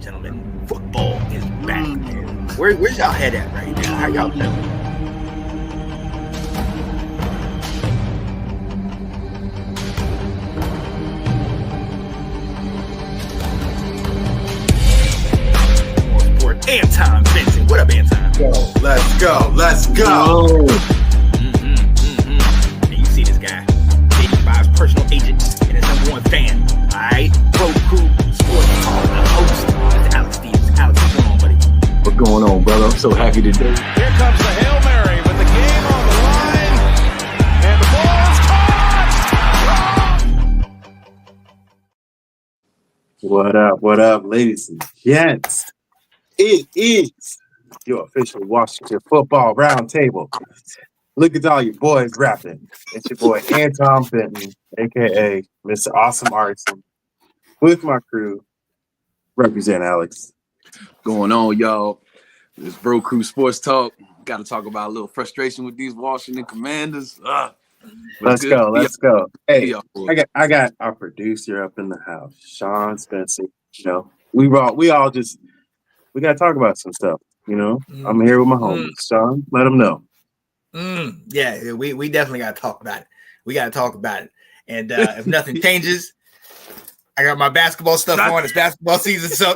gentlemen, football is back, man. Where's y'all head at right now? How y'all doing? Anton Vincent. What up, Anton? Let's go. And you see this guy, 85's personal agent and his number one fan. All right, Road Crew Sports Talk, the host, Mr. Alex Stevens. Alex, what's going on, buddy? What's going on, brother? I'm so happy today. Here comes the Hail Mary with the game on the line, and the ball is caught. What up, ladies and gents? It is your official Washington Football Roundtable. Look at all your boys rapping. It's your boy Anton Benton, a.k.a. Mr. Awesome Arson, with my crew. Represent Alex. Going on, y'all. This Bro Crew Sports Talk. Got to talk about a little frustration with these Washington Commanders. Let's go. Hey, I got our producer up in the house, Sean Spencer. You know, we gotta talk about some stuff. You know, I'm here with my homies. Sean, let them know. Yeah, we definitely gotta talk about it. We gotta talk about it. And if nothing changes, I got my basketball stuff on. It's basketball season, so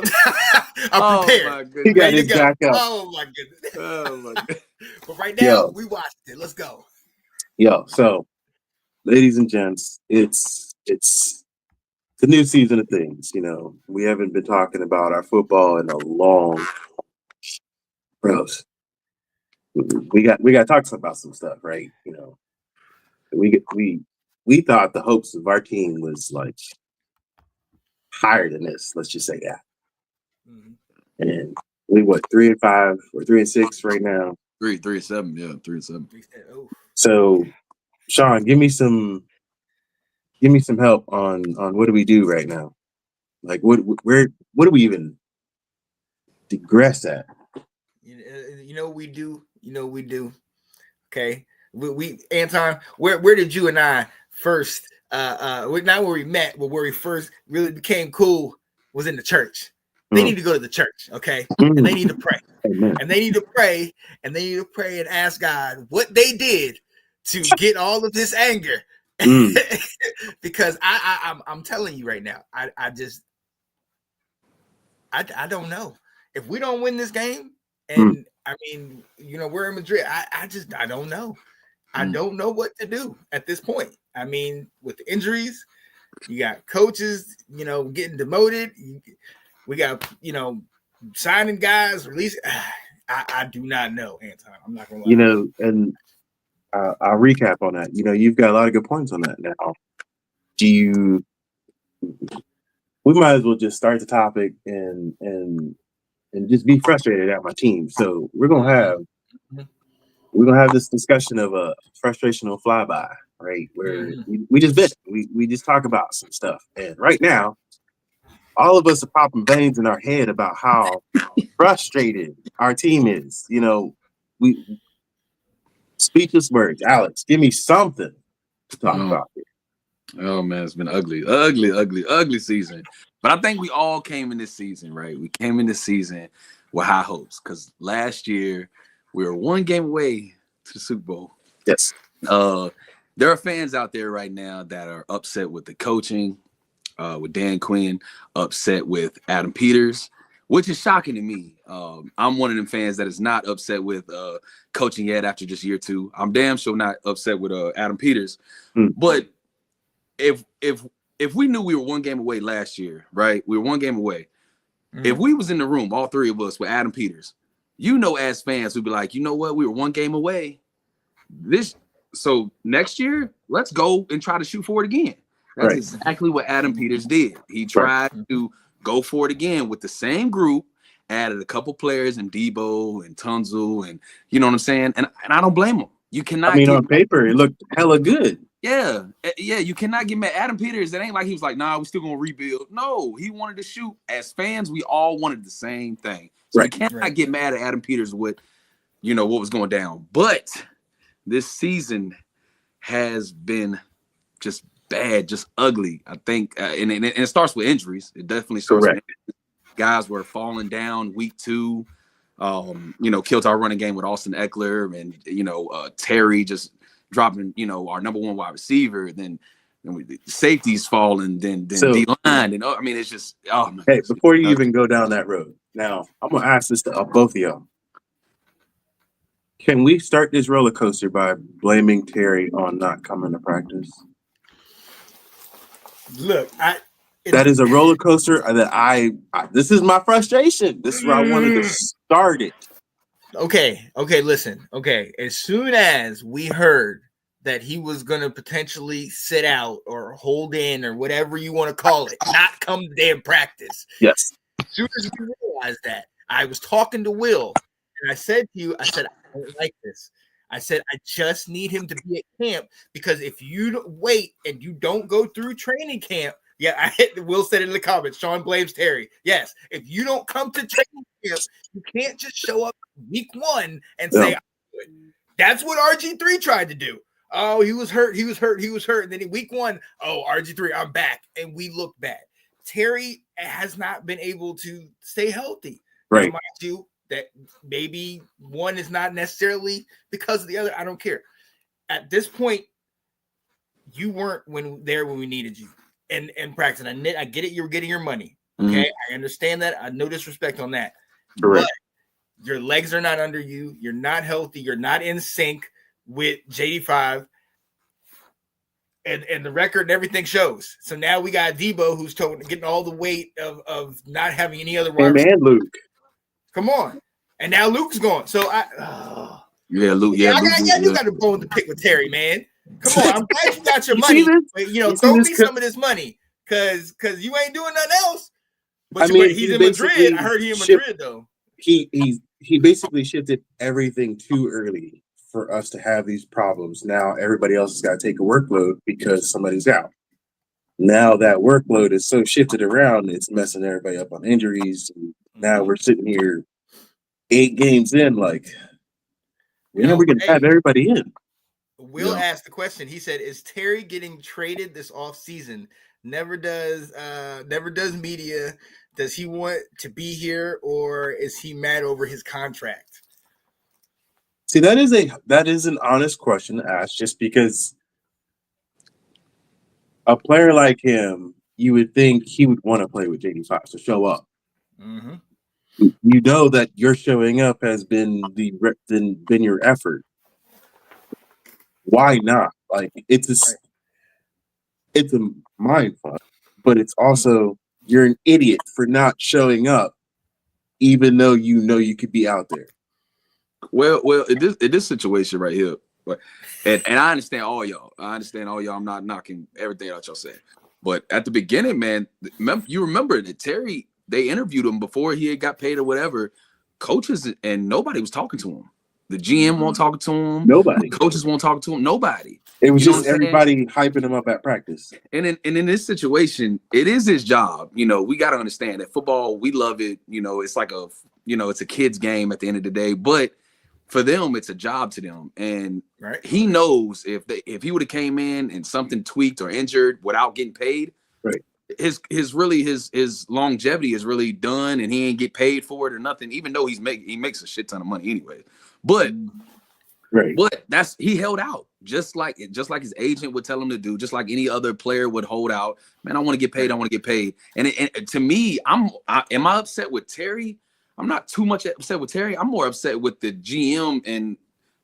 I'm prepared. He got his back up. Oh my goodness. But right now, we watched it. Let's go. So ladies and gents, it's the new season of things. You know, we haven't been talking about our football in a long. Bros, we got to talk about some stuff, right? You know, we thought the hopes of our team was like higher than this. Let's just say that. And we 3-5 or 3-6 right now. 3-7, yeah, 3-7. So, Sean, give me some help on what do we do right now? Like what do we even digress at? You know we do. Okay, we Anton, where did you and I first? Not where we met, but where we first really became cool was in the church. They need to go to the church, okay, and they need to pray, and they need to pray, and ask God what they did to get all of this anger. Because I'm telling you right now, I don't know if we don't win this game, and I mean, you know, we're in Madrid. I don't know. I don't know what to do at this point. I mean, with the injuries, you got coaches, you know, getting demoted. We got, you know, signing guys, releasing. I do not know, Anton. I'm not gonna lie. You know, and I'll recap on that. You know, you've got a lot of good points on that. Now, we might as well just start the topic and just be frustrated at my team. So we're gonna have this discussion of a frustrational flyby, right? Where we just we just talk about some stuff, and right now, all of us are popping veins in our head about how frustrated our team is. You know, we speechless words. Alex, give me something to talk about here. Oh man, it's been ugly season. But I think we all came in this season, right? We came in this season with high hopes because last year we were one game away to the Super Bowl. Yes. There are fans out there right now that are upset with the coaching, with Dan Quinn, upset with Adam Peters, which is shocking to me. I'm one of them fans that is not upset with coaching yet after just year two. I'm damn sure not upset with Adam Peters. But if we knew we were one game away last year, right? We were one game away. If we was in the room, all three of us with Adam Peters, you know, as fans, we'd be like, you know what? We were one game away. So next year, let's go and try to shoot for it again. That's exactly what Adam Peters did. He tried to go for it again with the same group, added a couple players in Debo and Tunzel, and you know what I'm saying? And I don't blame him. You cannot. I mean, on paper, it looked hella good. Yeah. You cannot get mad. Adam Peters, it ain't like he was like, nah, we're still gonna rebuild. No, he wanted to shoot. As fans, we all wanted the same thing. So you cannot get mad at Adam Peters with, you know, what was going down. But this season has been just bad, just ugly. I think, and it starts with injuries. It definitely starts with injuries. guys were falling down week 2. Killed our running game with Austin Eckler and Terry just dropping our number 1 wide receiver. Then safeties falling, then D line, and I mean it's just my Hey, goodness. before you even go down that road, now I'm gonna ask this to both of y'all. Can we start this roller coaster by blaming Terry on not coming to practice? Look, that is a roller coaster that I this is my frustration. This is where I wanted to start it. Okay, listen. Okay, as soon as we heard that he was going to potentially sit out or hold in or whatever you want to call it, not come to damn practice. Yes. As soon as we realized that, I was talking to Will, and I said to you, I don't like this. I said, I just need him to be at camp, because if you wait and you don't go through training camp, Will said it in the comments, Sean blames Terry. Yes, if you don't come to training camp, you can't just show up week 1 and say, that's what RG3 tried to do. Oh, he was hurt. And then in week 1, RG3, I'm back. And we look bad. Terry has not been able to stay healthy. Right. Mind you, that maybe one is not necessarily because of the other. I don't care. At this point, you weren't when we needed you and practice. And I get it. You were getting your money. Okay. Mm-hmm. I understand that. I no disrespect on that. Correct. But your legs are not under you. You're not healthy. You're not in sync with JD5. And the record and everything shows. So now we got Debo, who's getting all the weight of not having any other wide and Luke. Come on. And now Luke's gone. So Luke. You got a bone to pick with Terry, man. Come on. I'm glad you got your money. But, throw me some of this money. Cause you ain't doing nothing else. But he's in Madrid. I heard he in Madrid though. He basically shifted everything too early for us to have these problems. Now everybody else has got to take a workload because somebody's out. Now that workload is so shifted around, it's messing everybody up on injuries. And now we're sitting here 8 games in, like, when are we going to have everybody in? Will asked the question. He said, "Is Terry getting traded this offseason? Never does media. Does he want to be here, or is he mad over his contract?" See, that is an honest question to ask, just because a player like him, you would think he would want to play with JD5 to show up. Mm-hmm. You know that your showing up has been your effort. Why not? Like, it's a mind fuck, but it's also you're an idiot for not showing up, even though you know you could be out there. Well, in this situation right here, and I understand all y'all. I'm not knocking everything out y'all said, but at the beginning, man, you remember that Terry, they interviewed him before he had got paid or whatever. Coaches and nobody was talking to him. The GM won't talk to him. Nobody. Coaches won't talk to him. Nobody. It was just everybody hyping him up at practice. And in this situation, it is his job. We got to understand that football, we love it. It's like it's a kid's game at the end of the day. But for them, it's a job to them. And he knows if he would have came in and something tweaked or injured without getting paid, right, his longevity is really done, and he ain't get paid for it or nothing. Even though he makes a shit ton of money anyway. But he held out just like his agent would tell him to do, just like any other player would hold out. Man, I want to get paid. I want to get paid. And to me, am I upset with Terry? I'm not too much upset with Terry. I'm more upset with the GM and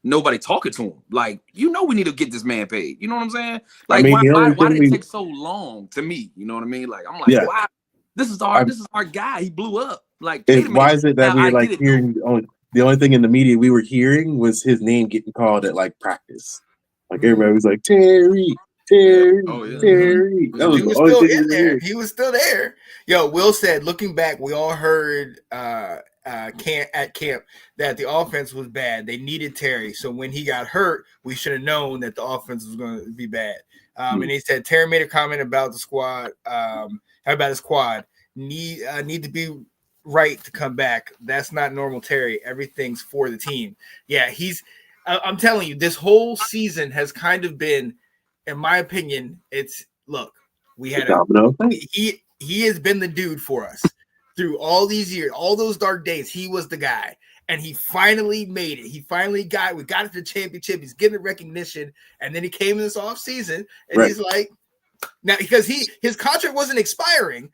nobody talking to him. Like, we need to get this man paid. You know what I'm saying? Like, why did it take so long to me? You know what I mean? Like, I'm like, why? This is our guy. He blew up. Like, why is it that we're like hearing the only thing in the media we were hearing was his name getting called at like practice? Like, everybody was like, Terry. Terry. That was he was still in there. He was still there. Yo, Will said, looking back, we all heard at camp that the offense was bad. They needed Terry. So when he got hurt, we should have known that the offense was going to be bad. And he said Terry made a comment about the squad, about his quad. Need to be right to come back. That's not normal Terry. Everything's for the team. Yeah, I'm telling you, this whole season has kind of been, in my opinion, he has been the dude for us. through all these years, all those dark days, he was the guy. And he finally made it. He finally we got it to the championship. He's getting the recognition. And then he came in this offseason and he's like, now because his contract wasn't expiring,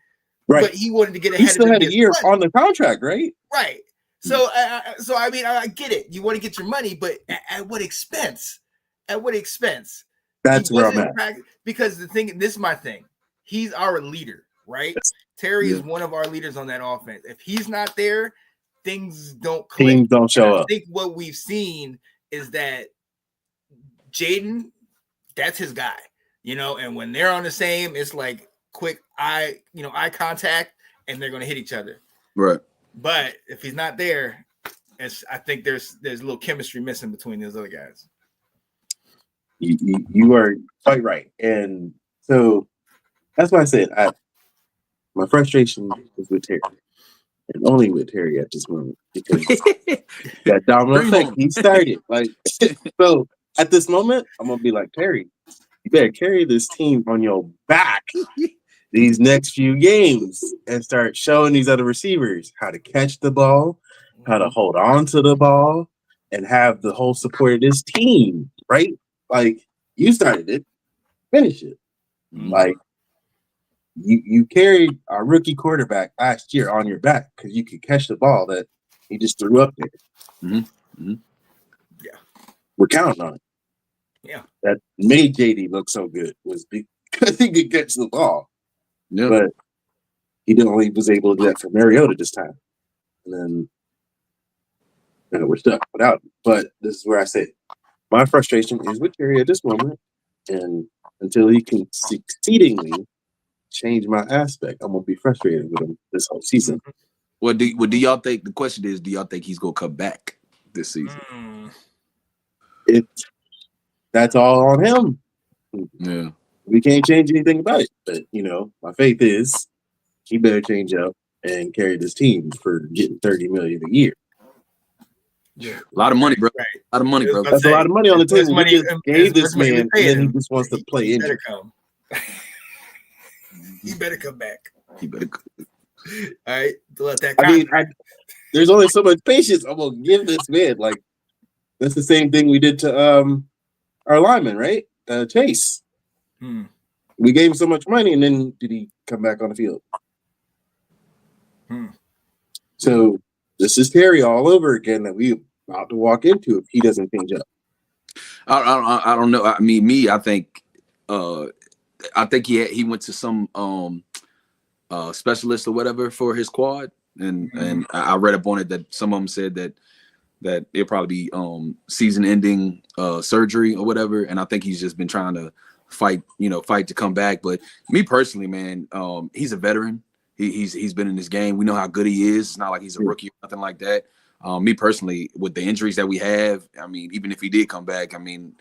but he wanted to get ahead he still of had a year on the contract, right? Right. So I mean, I get it. You want to get your money, but at what expense? At what expense? That's where I'm at. Because this is my thing. He's our leader, right? Terry is one of our leaders on that offense. If he's not there, things don't click. Teams don't show up. I think what we've seen is that Jaden, that's his guy, and when they're on the same, it's like quick eye contact, and they're going to hit each other. Right. But if he's not there, I think there's a little chemistry missing between those other guys. You are quite right. And so that's why I said my frustration is with Terry. And only with Terry at this moment, because that domino effect he started. So at this moment, I'm gonna be like, Terry, you better carry this team on your back these next few games and start showing these other receivers how to catch the ball, how to hold on to the ball, and have the whole support of this team, right? Like, you started it, finish it. Like, you carried our rookie quarterback last year on your back because you could catch the ball that he just threw up there. Yeah. We're counting on it. Yeah. That made JD look so good was because he could catch the ball. Yeah. But he was able to do that for Mariota this time. And then we're stuck without him. But this is where I say my frustration is with Terry at this moment. And until he can succeedingly change my aspect, I'm gonna be frustrated with him this whole season. What do y'all think? The question is, do y'all think he's gonna come back this season? That's all on him. Yeah, we can't change anything about it. But my faith is he better change up and carry this team for getting $30 million a year. Yeah, a lot of money, bro. Right. A lot of money, bro. That's a lot of money on the table. Money, we just gave this man, and then he just wants to play injured. Come. He better come back. He better. All right, let that. I mean, there's only so much patience I'm gonna give this man. Like, that's the same thing we did to our lineman, right? Chase. We gave him so much money, and then did he come back on the field? So this is Terry all over again that we about to walk into if he doesn't change up. I don't know. I mean, I think he went to some specialist or whatever for his quad, and I read up on it that some of them said that it'll probably be season-ending surgery or whatever, and I think he's just been trying to fight to come back. But me personally, man, he's a veteran. He's been in this game. We know how good he is. It's not like he's a rookie or nothing like that. Me personally, with the injuries that we have, I mean, even if he did come back, I mean,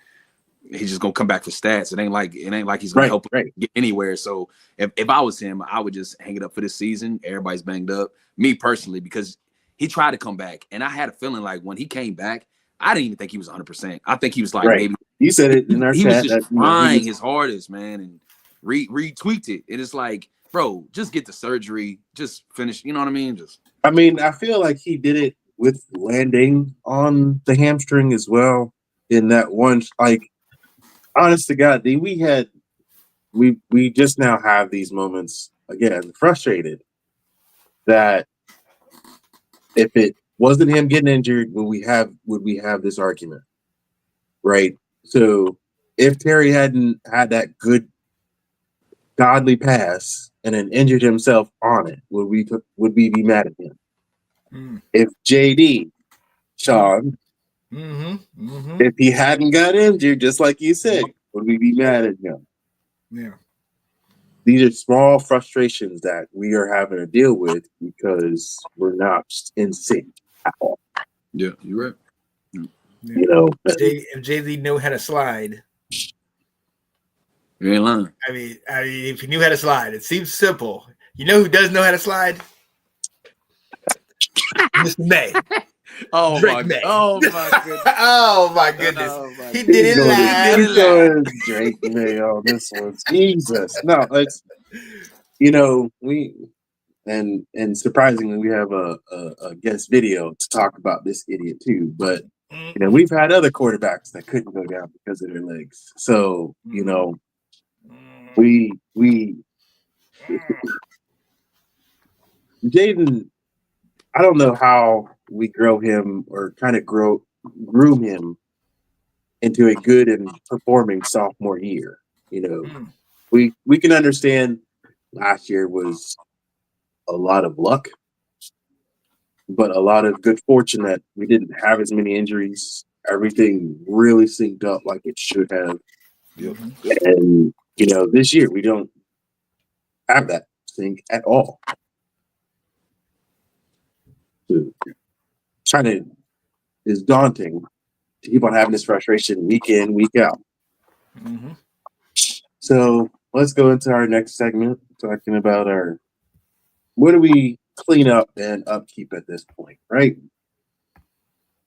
he's just gonna come back for stats. It ain't like he's gonna help get anywhere. So if I was him, I would just hang it up for this season. Everybody's banged up. Me personally, because he tried to come back, and I had a feeling like when he came back, I didn't even think he was 100%. I think he was like maybe you said it in our he chat. Was just trying his hardest, man, and retweaked it. It is like, bro, just get the surgery, just finish. You know what I mean? I feel like he did it with landing on the hamstring as well. In that one, like, honest to God, we just now have these moments again, frustrated that if it wasn't him getting injured, would we have this argument, right? So if Terry hadn't had that good godly pass and then injured himself on it, would we be mad at him? If JD, Sean, if he hadn't got injured, just like you said, would we be mad at him? Yeah. These are small frustrations that we are having to deal with because we're not in sync at all. Yeah, you're right. Yeah. If JD knew how to slide, you ain't lying. I mean, if he knew how to slide, it seems simple. You know who does know how to slide? Mr. May. Oh my goodness. Oh my goodness. He did it live. Drake May on this one. Jesus. No, it's and surprisingly, we have a guest video to talk about this idiot too. But we've had other quarterbacks that couldn't go down because of their legs. So we Jaden, I don't know how we grow him or kind of groom him into a good and performing sophomore year. We can understand last year was a lot of luck, but a lot of good fortune that we didn't have as many injuries. Everything really synced up like it should have. Yep. And this year we don't have that sync at all. So, is daunting to keep on having this frustration week in, week out. Mm-hmm. So let's go into our next segment, talking about what do we clean up and upkeep at this point, right?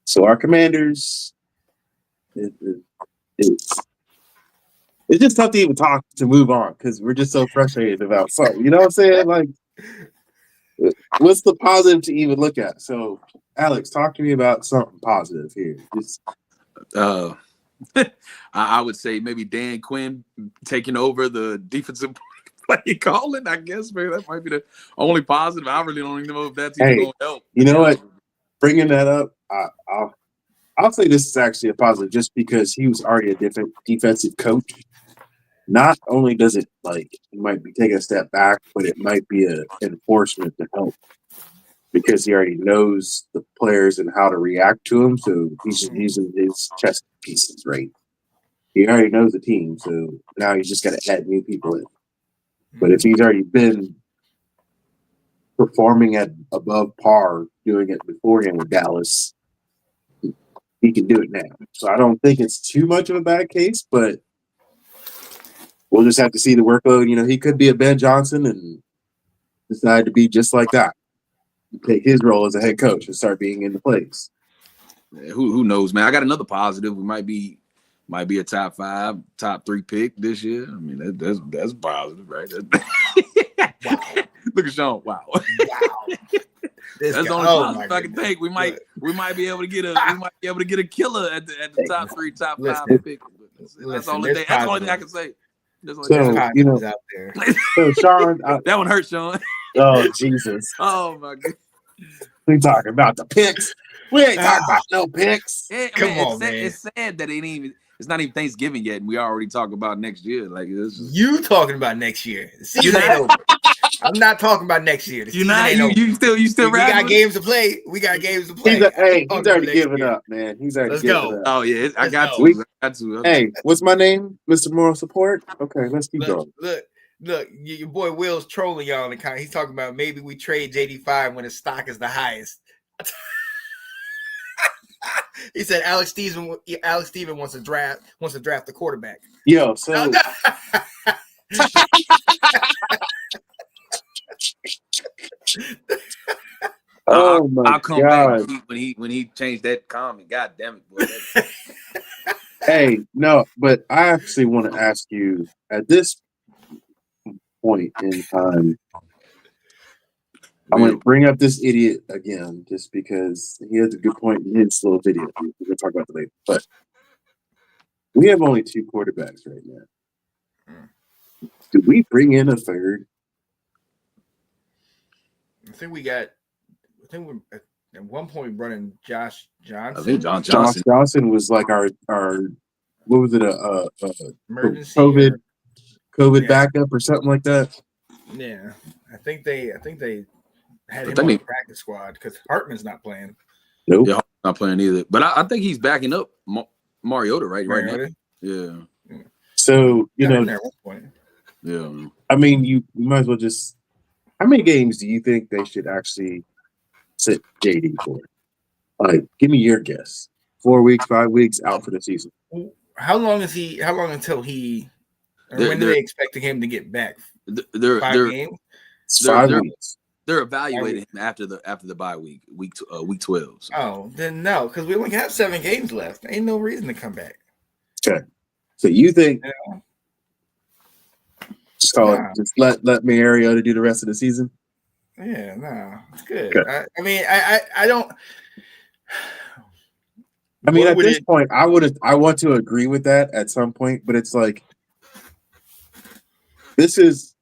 So our Commanders, it's just tough to even talk to move on because we're just so frustrated about something. You know what I'm saying? Like, what's the positive to even look at? So, Alex, talk to me about something positive here. I would say maybe Dan Quinn taking over the defensive play calling. I guess maybe that might be the only positive. I really don't even know if that's even going to help. You know what? Bringing that up, I'll say this is actually a positive just because he was already a different defensive coach. Not only does it he might be taking a step back, but it might be an enforcement to help because he already knows the players and how to react to them. So he's just using his chess pieces, right? He already knows the team, so now he's just got to add new people in. But if he's already been performing at above par, doing it beforehand with Dallas, he can do it now. So I don't think it's too much of a bad case, but we'll just have to see the workload. He could be a Ben Johnson and decide to be just like that. Take his role as a head coach and start being in the plays. Yeah, who knows, man? I got another positive. We might be a top 5, top 3 pick this year. I mean, that's positive, right? Wow. Look at Sean. Wow. That's the only positive I can think. We might be able to get a killer at the top 3, top 5 pick. That's the only thing I can say. So out there. So Sean, that one hurt, Sean. Oh Jesus! Oh my God. We talking about the picks. We ain't talking about no picks. It's sad that it's not even Thanksgiving yet, and we already talking about next year. Like this is... You talking about next year? The season ain't over. I'm not talking about next year. The season ain't over. You still. We got games to play. He's already given up, man. He's already given up. Oh yeah, I got to. Hey, what's my name, Mr. Moral Support? Okay, let's keep going. Look, your boy Will's trolling y'all in the comment. He's talking about maybe we trade JD5 when his stock is the highest. He said Alex Steven wants to draft the quarterback. Yo, so I'll come back when he changed that comment. God damn it, boy. Hey, no, but I actually want to ask you at this point in time. I'm going to bring up this idiot again just because he has a good point in his little video. We're going to talk about it later. But we have only 2 quarterbacks right now. Do we bring in a third? I think we're at one point running Josh Johnson. I think Josh Johnson was like our what was it, emergency COVID backup or something like that? Yeah. I think they had him on the practice squad because Hartman's not playing. Nope. Yeah, Hartman's not playing either. But I think he's backing up Mariota right now. Yeah. So, at one point. Yeah. I mean, you might as well just – how many games do you think they should actually sit JD for? Like, give me your guess. 4 weeks, 5 weeks, out for the season. How long until he – when do they expect him to get back? 5 games? It's 5 weeks. They're evaluating him after the bye week 12. So. Oh, then no, because we only have 7 games left. Ain't no reason to come back. Okay. So you think just call it, just let Mariota do the rest of the season? Yeah, no, it's good. Okay. I mean, I don't. I mean, What at would this it? point, I want to agree with that at some point, but it's like this is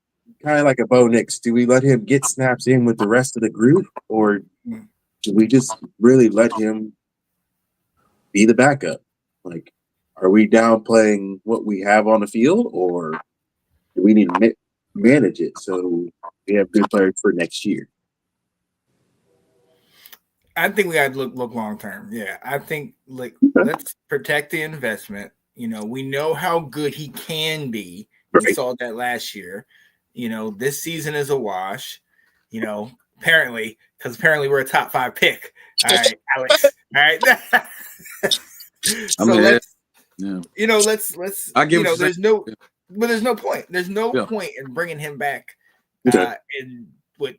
kind of like a Bo Nix. Do we let him get snaps in with the rest of the group, or do we just really let him be the backup? Like, are we downplaying what we have on the field, or do we need to manage it so we have good players for next year? I think we got to look long term. Yeah, I think like let's protect the investment. You know, we know how good he can be. We Right. saw that last year. You know, this season is a wash. You know, apparently, because apparently we're a top 5 pick. All right, Alex. All right. I So mean, let's, yeah. you know, let's, I get you know, what you're there's no, but there's no point. There's no Yeah. point in bringing him back Okay. in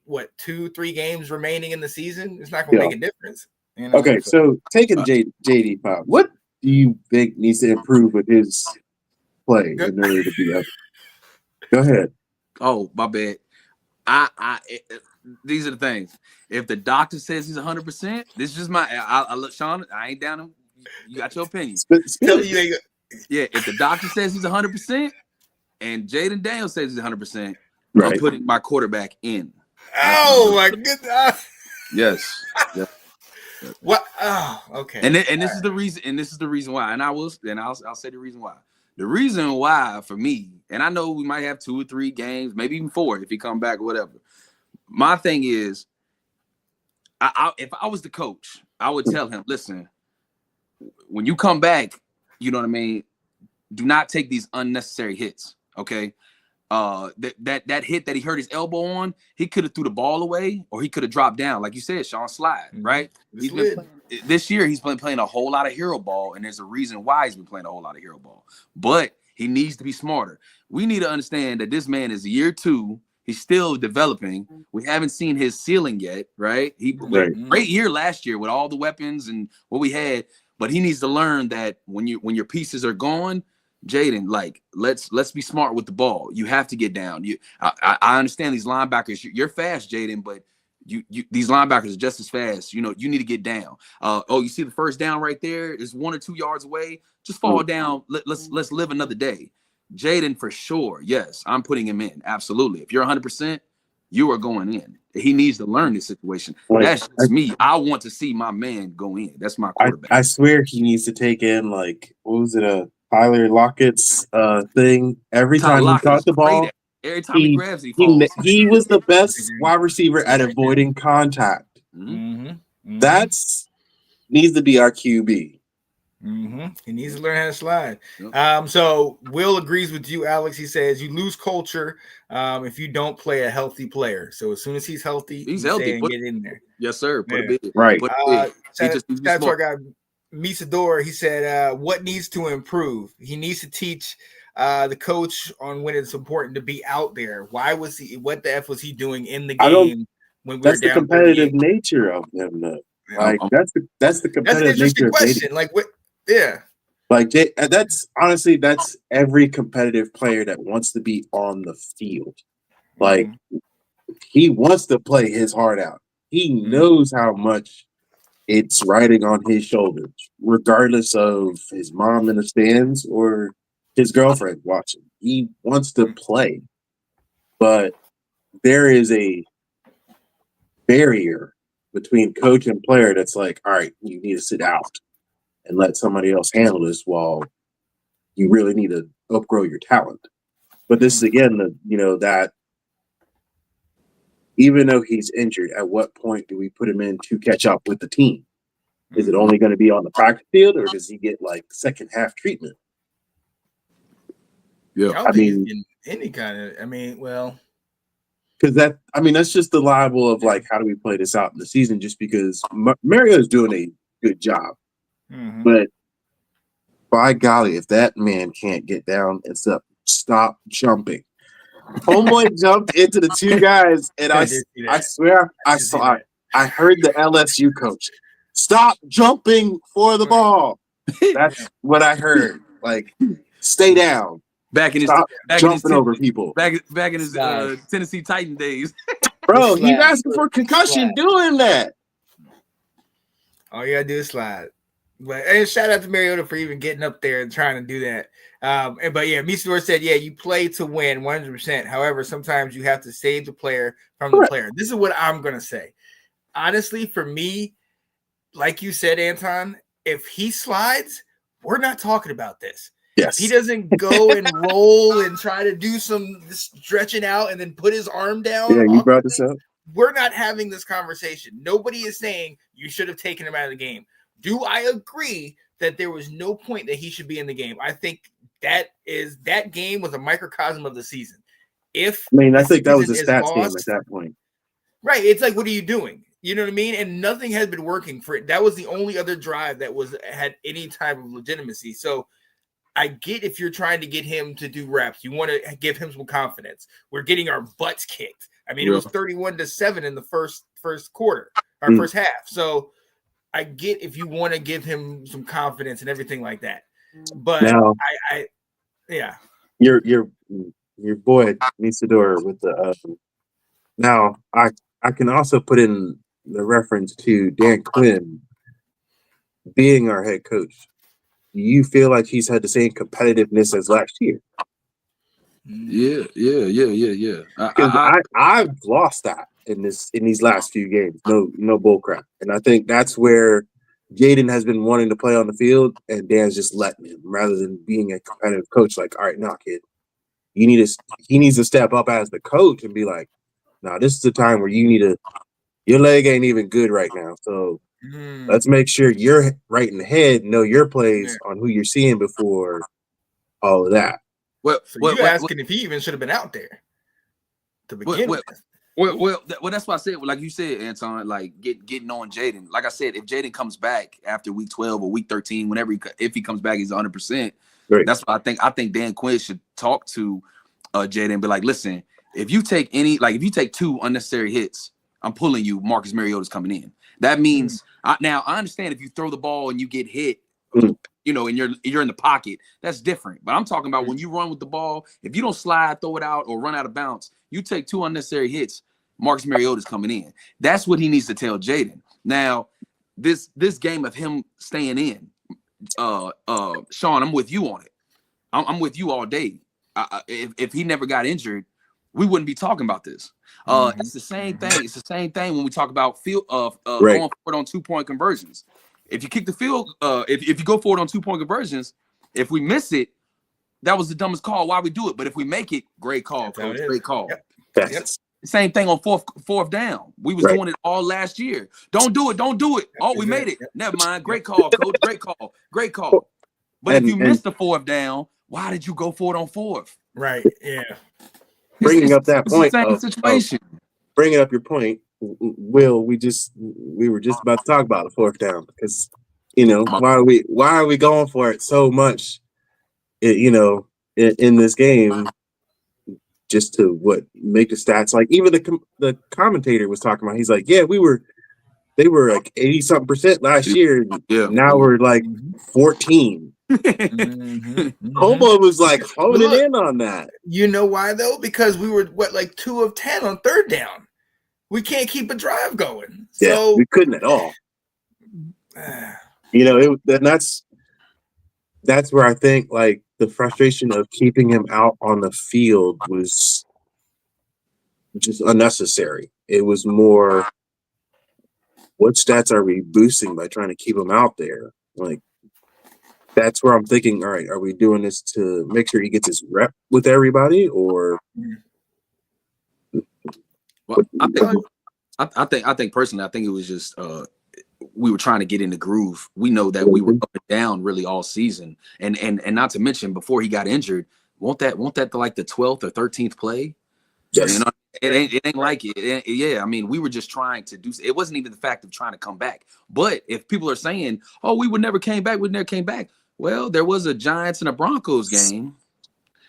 what 2-3 games remaining in the season. It's not going to Yeah. make a difference. You know? Okay, so taking JD Pop, what do you think needs to improve with his play in order to be up? Go ahead. Oh, my bad. These are the things. If the doctor says he's 100%, this is just my. I look, Sean. I ain't down. You got your opinion. Spit Tell it. you ain't Yeah, if the doctor says he's 100% and Jaden Daniels says he's 100%, I'm Right. putting my quarterback in. Oh my goodness! Yes. Yeah. What? Oh, okay. And this is the reason. And this is the reason why. And I'll say the reason why. The reason why for me, and I know we might have 2 or 3 games, maybe even 4 if he come back or whatever. My thing is, if I was the coach, I would tell him, listen, when you come back, you know what I mean, do not take these unnecessary hits. Okay. That hit that he hurt his elbow on, he could have threw the ball away or he could have dropped down, like you said, Sean, slide, right? This year he's been playing a whole lot of hero ball, and there's a reason why he's been playing a whole lot of hero ball. But he needs to be smarter. We need to understand that this man is year 2. He's still developing. We haven't seen his ceiling yet, right? Great year last year with all the weapons and what we had, but he needs to learn that when your pieces are gone, Jaden, like let's be smart with the ball. You have to get down. I understand these linebackers. You're fast, Jaden, but these linebackers are just as fast. You know, you need to get down. You see the first down right there is 1 or 2 yards away. Just fall down. Let's live another day. Jaden, for sure. Yes, I'm putting him in. Absolutely. If you're 100%, you are going in. He needs to learn this situation. That's just me. I want to see my man go in. That's my quarterback. I swear he needs to take in, like, what was it, a Tyler Lockett's thing? Every time he caught the ball, every time he grabs, he falls. He was the best wide receiver at avoiding contact. Mm-hmm. That's needs to be our QB. Mm-hmm. He needs to learn how to slide. So Will agrees with you, Alex. He says you lose culture if you don't play a healthy player. So as soon as he's healthy, he's healthy. Get in there. Yes, sir. Put a bid. Right. Shout out to our guy Misador. He said, "What needs to improve? He needs to teach the coach on when it's important to be out there. Why was he? What the f was he doing in the game when we were down? That's the competitive nature of him, though. Like that's the competitive nature of dating. Like what? Yeah. Like that's honestly every competitive player that wants to be on the field. Like he wants to play his heart out. He knows how much it's riding on his shoulders, regardless of his mom in the stands or his girlfriend watching. He wants to play, but there is a barrier between coach and player that's like, all right, you need to sit out and let somebody else handle this while you really need to upgrow your talent. But this is again, that even though he's injured, at what point do we put him in to catch up with the team? Is it only going to be on the practice field, or does he get like second half treatment? Yeah, I mean, in any kind of, because that's just the liable of like, how do we play this out in the season? Just because Mario is doing a good job, but by golly, if that man can't get down and stop jumping. Homeboy jumped into the 2 guys, and I swear I saw it. I heard the LSU coach, stop jumping for the ball. That's what I heard. Like, stay down. Back in his jumping over people. Back in his Tennessee Titan days. Bro, he's slide. asking for concussion Slide. doing that. All you gotta do is slide. And shout out to Mariota for even getting up there and trying to do that. But yeah, Misador said, yeah, you play to win 100%. However, sometimes you have to save the player from the player. This is what I'm gonna say. Honestly, for me, like you said, Anton, if he slides, we're not talking about this. Yes. If he doesn't go and roll and try to do some stretching out and then put his arm down, Yeah, you brought this up. we're not having this conversation. Nobody is saying you should have taken him out of the game. Do I agree that there was no point that he should be in the game? I think that game was a microcosm of the season. I think that was a stats lost, game at that point. Right. It's like, what are you doing? You know what I mean? And nothing has been working for it. That was the only other drive that had any type of legitimacy. So I get if you're trying to get him to do reps, you want to give him some confidence. We're getting our butts kicked. I mean, it was 31-7 in the first quarter, or first half. So I get if you want to give him some confidence and everything like that. But now, yeah. Your boy Misador with the now I can also put in the reference to Dan Quinn being our head coach. Do you feel like he's had the same competitiveness as last year? Yeah. Because I've lost that in these last few games. No bull crap. And I think that's where Jaden has been wanting to play on the field, and Dan's just letting him rather than being a competitive coach. Like, all right, no, kid, he needs to step up as the coach and be like, no, this is the time where you need to. Your leg ain't even good right now, so let's make sure you're right in the head, know your plays on who you're seeing before all of that. Well, so you're asking if he even should have been out there to begin with. Well, that's why I said, like you said, Anton, like getting on Jaden. Like I said, if Jaden comes back after week 12 or week 13, if he comes back, he's 100%. Right. That's what I think. I think Dan Quinn should talk to Jaden and be like, listen, if you take 2 unnecessary hits, I'm pulling you. Marcus Mariota's coming in. That means now I understand if you throw the ball and you get hit, you know, and you're in the pocket, that's different. But I'm talking about when you run with the ball, if you don't slide, throw it out, or run out of bounds, you take 2 unnecessary hits, Marcus Mariota's coming in. That's what he needs to tell Jaden. Now, this game of him staying in, Sean, I'm with you on it. I'm with you all day. If he never got injured, we wouldn't be talking about this. It's the same thing. It's the same thing when we talk about field going forward on 2-point conversions. If you kick the field, if you go forward on 2-point conversions, if we miss it, that was the dumbest call. Why we do it? But if we make it, great call, coach. Great call. Yep. Same thing on fourth down. We was doing it all last year. Don't do it. Oh, we made it. Never mind. Great call, coach. Great call. But if you missed the 4th down, why did you go for it on 4th? Right. Yeah. Bringing up that point. Same situation. Bringing up your point, Will. We were just about to talk about the 4th down because why are we going for it so much? In this game, just to make the stats like even the commentator was talking about. He's like, yeah, they were like 80-something% last year. Yeah. Now we're like 14. Homo was like honing in on that. You know why though? Because we were 2 of 10 on 3rd down. We can't keep a drive going. Yeah, so we couldn't at all. That's where I think like the frustration of keeping him out on the field was just unnecessary. It was more, what stats are we boosting by trying to keep him out there? Like, that's where I'm thinking, all right, are we doing this to make sure he gets his rep with everybody, or? Well, I think personally, I think it was just we were trying to get in the groove. We know that we were up and down really all season, and not to mention before he got injured, won't that like the 12th or 13th play? Yes. You know, it ain't like it. Yeah, I mean, we were just trying to do. It wasn't even the fact of trying to come back. But if people are saying, "Oh, we never came back," well, there was a Giants and a Broncos game.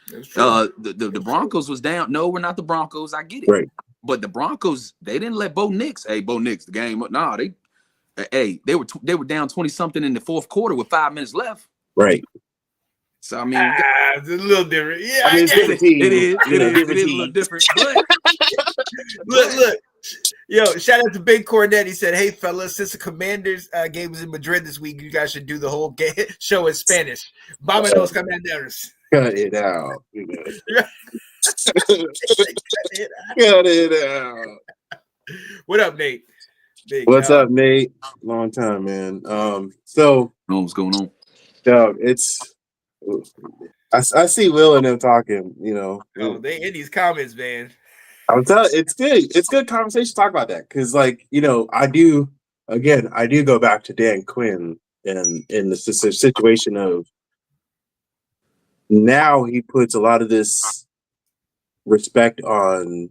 The Broncos was down. No, we're not the Broncos. I get it. Right. But the Broncos, they didn't let Bo Nix. Hey, Bo Nix, the game. Nah, they were down 20-something in the 4th quarter with 5 minutes left. Right. So I mean, it's a little different. Yeah, I mean, it is a little different. Look. Yo, shout out to Big Cornet. He said, "Hey, fellas, since the Commanders game was in Madrid this week, you guys should do the whole show in Spanish. Vámonos, Commanders." Cut it out. Cut it out. What up, Nate? What's up, Nate? Long time, man. So what's going on? Dog, I see Will and them talking, Oh, they in these comments, man. I'm telling it's good. It's good conversation to talk about that because, I do go back to Dan Quinn and in the situation of now he puts a lot of this respect on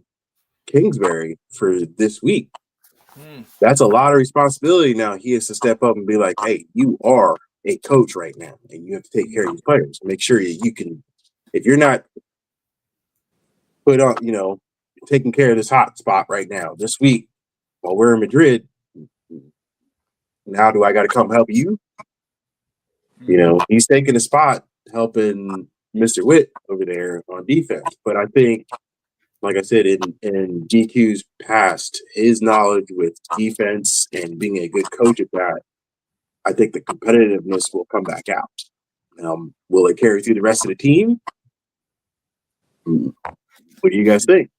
Kingsbury for this week. That's a lot of responsibility now. He has to step up and be like, "Hey, you are a coach right now, and you have to take care of these players. Make sure you can. If you're not put on, taking care of this hot spot right now, this week while we're in Madrid, now do I got to come help you? He's taking a spot helping Mr. Witt over there on defense. But I think, like I said, in GQ's past, his knowledge with defense and being a good coach at that, I think the competitiveness will come back out. Will it carry through the rest of the team? What do you guys think?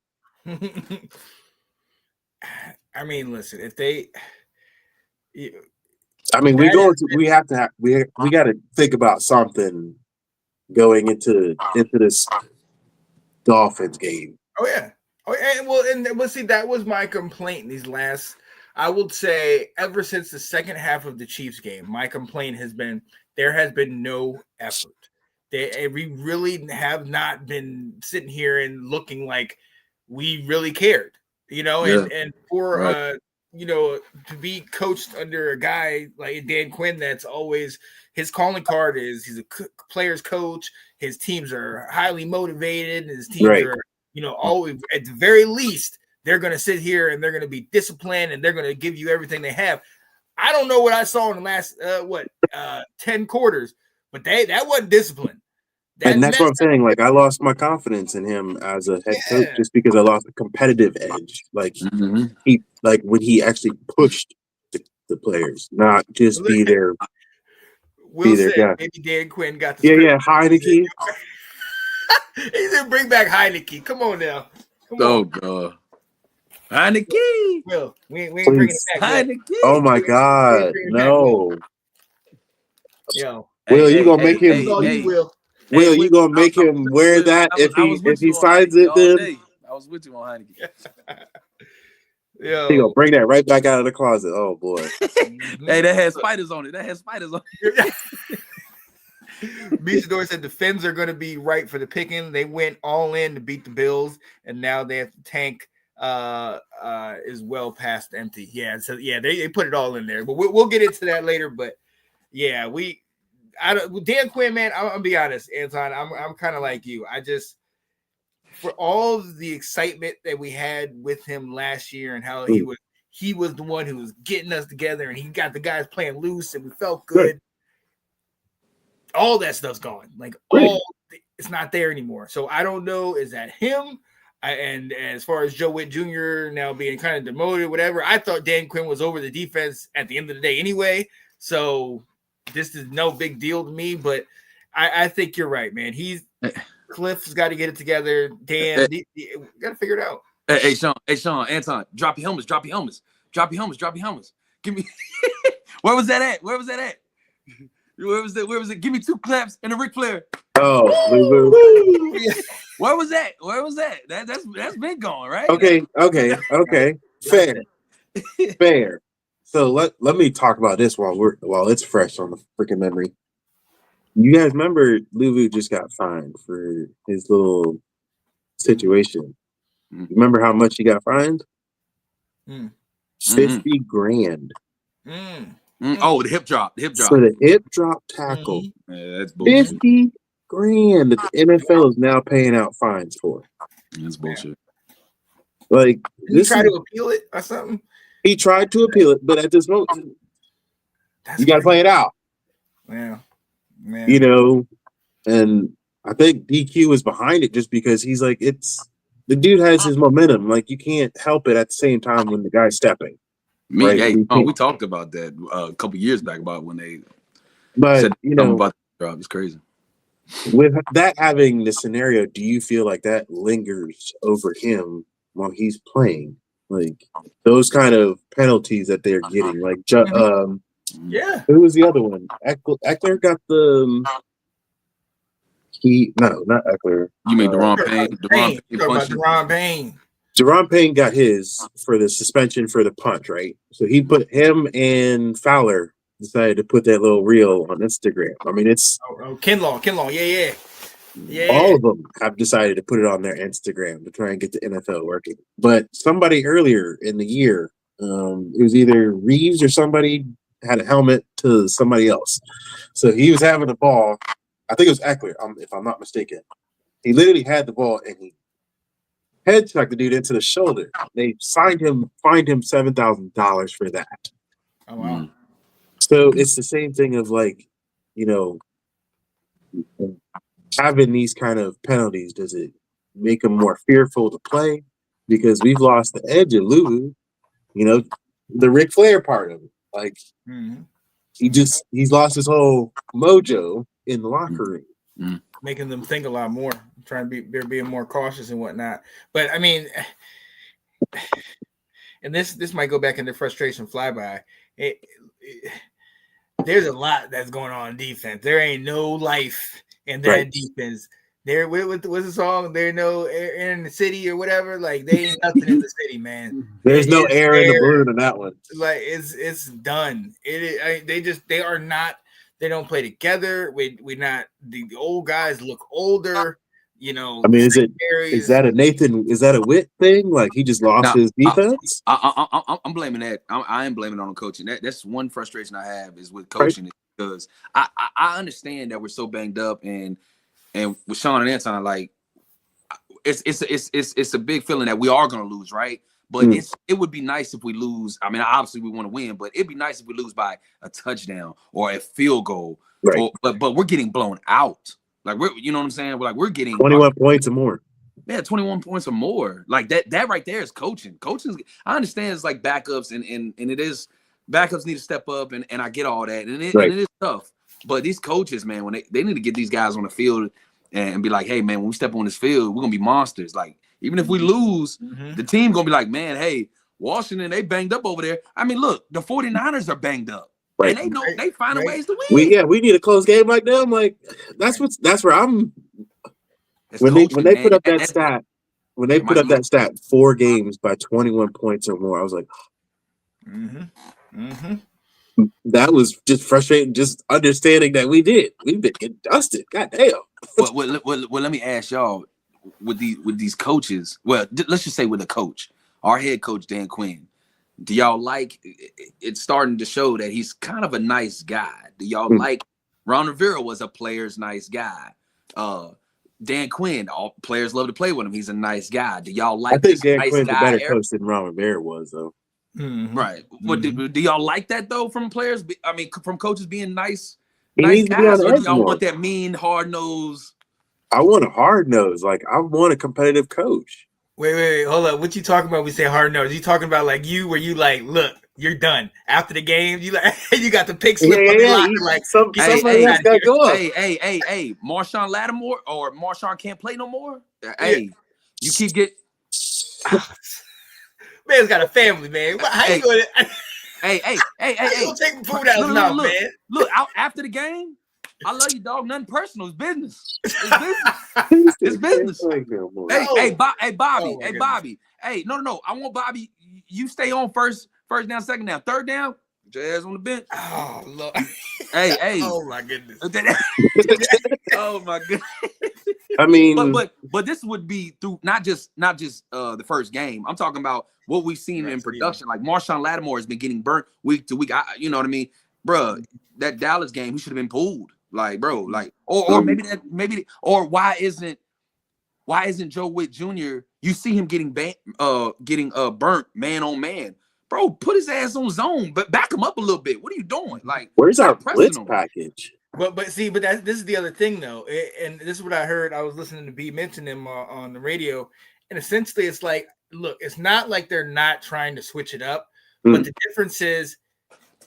I mean, listen, if they, we got to think about something going into this Dolphins game. Oh yeah. Well, see, that was my complaint these last. I would say ever since the second half of the Chiefs game, my complaint has been there has been no effort. We really have not been sitting here and looking like we really cared, and for right. To be coached under a guy like Dan Quinn, that's always his calling card is he's a player's coach. His teams are highly motivated. His teams are, always at the very least they're going to sit here and they're going to be disciplined and they're going to give you everything they have. I don't know what I saw in the last 10 quarters, but that wasn't discipline. And that's what I'm saying. Like, I lost my confidence in him as a head coach just because I lost a competitive edge. Like, when he actually pushed the players, not just be there. Will said guy. Maybe Dan Quinn got the Heineke. He said, "Bring back Heineke." Come on now. God. Heineke. Will, we ain't bringing it back. Heineke. Oh my God, no. Yo, Will, you gonna make him? Will, you gonna make him wear that if he signs it? Then I was with you on Heineke. Yo, he gonna bring that right back out of the closet. Oh boy. Hey, that has spiders on it. Bisador said the Fins are going to be right for the picking. They went all in to beat the Bills, and now they have to tank. Is well past empty. Yeah, so they put it all in there, but we'll get into that later. But yeah, Dan Quinn, man, I'm gonna be honest, Anton. I'm kind of like you. I just, for all of the excitement that we had with him last year and how he was the one who was getting us together and he got the guys playing loose and we felt good. Right. All that stuff's gone. It's not there anymore. So I don't know. Is that him? And as far as Joe Witt Jr. now being kind of demoted, whatever, I thought Dan Quinn was over the defense at the end of the day anyway. So this is no big deal to me, but I think you're right, man. Cliff's got to get it together. Dan, got to figure it out. Hey, Sean, Anton, drop your helmets. Give me. Where was that at? Where was it? Give me 2 claps and a Ric Flair. Oh, Where was that? That's been gone, right? Okay. Fair. So let me talk about this while it's fresh on the freaking memory. You guys remember Luvu just got fined for his little situation. You remember how much he got fined? $50,000. Oh, the hip drop. So the hip drop tackle. Yeah, that's bullshit. $50,000 that the NFL is now paying out fines for. That's bullshit. Did he try to appeal it or something? He tried to appeal it, but at this moment, you got to play it out. Yeah. And I think DQ is behind it just because he's like, it's the dude has his momentum. Like you can't help it at the same time when the guy's stepping. Right? We talked about that a couple years back about when they But said something about the drop. It's crazy. With that having the scenario, do you feel like that lingers over him while he's playing? Like those kind of penalties that they're getting, like Yeah. who was the other one? Eckler got the not Eckler. You mean Deron Payne? Deron Payne. Deron Payne got his for the suspension for the punt, right? So he put him and Fowler decided to put that little reel on Instagram. I mean, it's Kinlaw, yeah. All of them have decided to put it on their Instagram to try and get the NFL working. But somebody earlier in the year, it was either Reeves or somebody had a helmet to somebody else. So he was having the ball. I think it was Eckler, if I'm not mistaken. He literally had the ball and he headshot the dude into the shoulder. They fined him $7,000 for that. Oh wow! So it's the same thing of like, having these kind of penalties. Does it make them more fearful to play? Because we've lost the edge of Lulu. The Ric Flair part of it. Like he's lost his whole mojo in the locker room. Making them think a lot more, they're being more cautious and whatnot. But I mean, and this might go back into frustration flyby. There's a lot that's going on in defense. There ain't no life in that defense. There, what's the song? There no air in the city or whatever. Like they ain't nothing in the city, man. There's no air in the balloon in that one. Like it's done. They are not. They don't play together. We not the old guys look older. I mean, is that a Witt thing? Like he just lost his defense? I'm blaming that. I am blaming it on coaching. That's one frustration I have is with coaching, because I understand that we're so banged up and with Sean and Anton, like it's a big feeling that we are gonna lose, right? But it would be nice if we lose. I mean, obviously we want to win, but it'd be nice if we lose by a touchdown or a field goal. Right. But we're getting blown out. Like you know what I'm saying? We're getting 21 points or more. Yeah, 21 points or more. Like that right there is coaching. Coaching, I understand it's like backups and it is backups need to step up and I get all that. And it is tough. But these coaches, man, when they need to get these guys on the field and be like, hey man, when we step on this field, we're gonna be monsters. Like even if we lose, the team gonna be like, man, hey, Washington, they banged up over there. I mean, look, the 49ers are banged up. Right. And they find ways to win. We need a close game like them. Like that's where I'm. When they put up that stat, 4 games by 21 points or more, I was like, that was just frustrating. Just understanding that we've been getting dusted. God damn. Well, let me ask y'all with these coaches. Well, let's just say with a coach, our head coach Dan Quinn. Do y'all like it's starting to show that he's kind of a nice guy? Do y'all like Ron Rivera was a player's nice guy? Dan Quinn, all players love to play with him. He's a nice guy. Do y'all like? I think Dan Quinn's a better coach than Ron Rivera was, though. Right. But do y'all like that though from players? I mean, from coaches being nice guys, or do y'all want that mean hard nose? I want a hard nose. Like I want a competitive coach. Wait, hold up. What you talking about? We say hard nose. You talking about like you, where you like, look, you're done after the game. You like, you got the pick slip on the locker. Like somebody else got to go up. Hey, Marshawn Lattimore or Marshawn can't play no more. Hey, you keep getting. Man's got a family, man. How you doing it? Hey. Take food out of his mouth, man. Look, out after the game. I love you, dog. Nothing personal. It's business. It's business. Hey, Bobby. Hey, no. I want Bobby. You stay on first down, second down, third down. Put your ass on the bench. Oh Lord. Hey. Oh my goodness. Oh my goodness. I mean, but this would be through not just the first game. I'm talking about what we've seen in production. Like Marshawn Lattimore has been getting burnt week to week. You know what I mean, bro? That Dallas game, he should have been pulled. Like, bro, like, or maybe, why isn't Joe Witt Jr. You see him getting burnt man on man, bro? Put his ass on zone, but back him up a little bit. What are you doing? Like, where's our blitz package? But this is the other thing though, and this is what I heard. I was listening to B mention him on the radio, And essentially, it's like, look, it's not like they're not trying to switch it up, but the difference is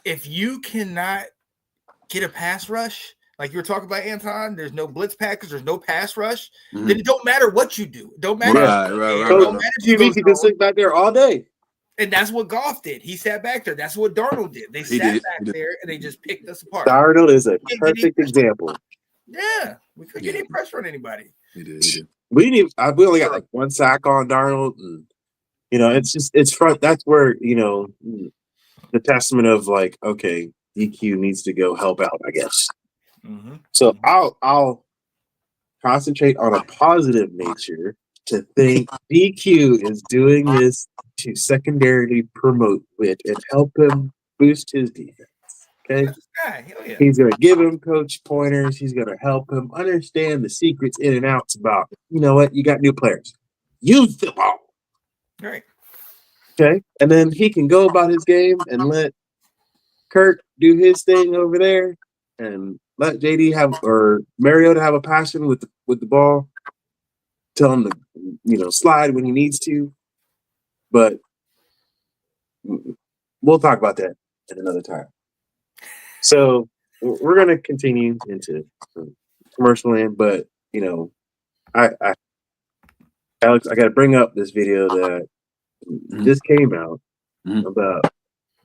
if you cannot get a pass rush, like you were talking about, Anton, there's no blitz package, there's no pass rush, then it don't matter what you do. It don't matter. Right. It don't matter if you TV can just sit back there all day. And that's what Goff did. He sat back there. That's what Darnold did. They sat back there and they just picked us apart. Darnold is a perfect example. Yeah, we couldn't get any pressure on anybody. He did. We didn't even, we only got like one sack on Darnold, and it's front. That's where the testament of like, okay, DQ needs to go help out, I guess. Mm-hmm. So I'll concentrate on a positive nature to think DQ is doing this to secondarily promote it and help him boost his defense. Okay, he's going to give him coach pointers. He's going to help him understand the secrets in and outs about, you know what, you got new players. Use them all. Right. Okay, and then he can go about his game and let Kirk do his thing over there and let JD have, or Mariota have a passion with the ball. Tell him to, slide when he needs to. But we'll talk about that at another time. So we're going to continue into commercial land, but Alex, I got to bring up this video that just came out about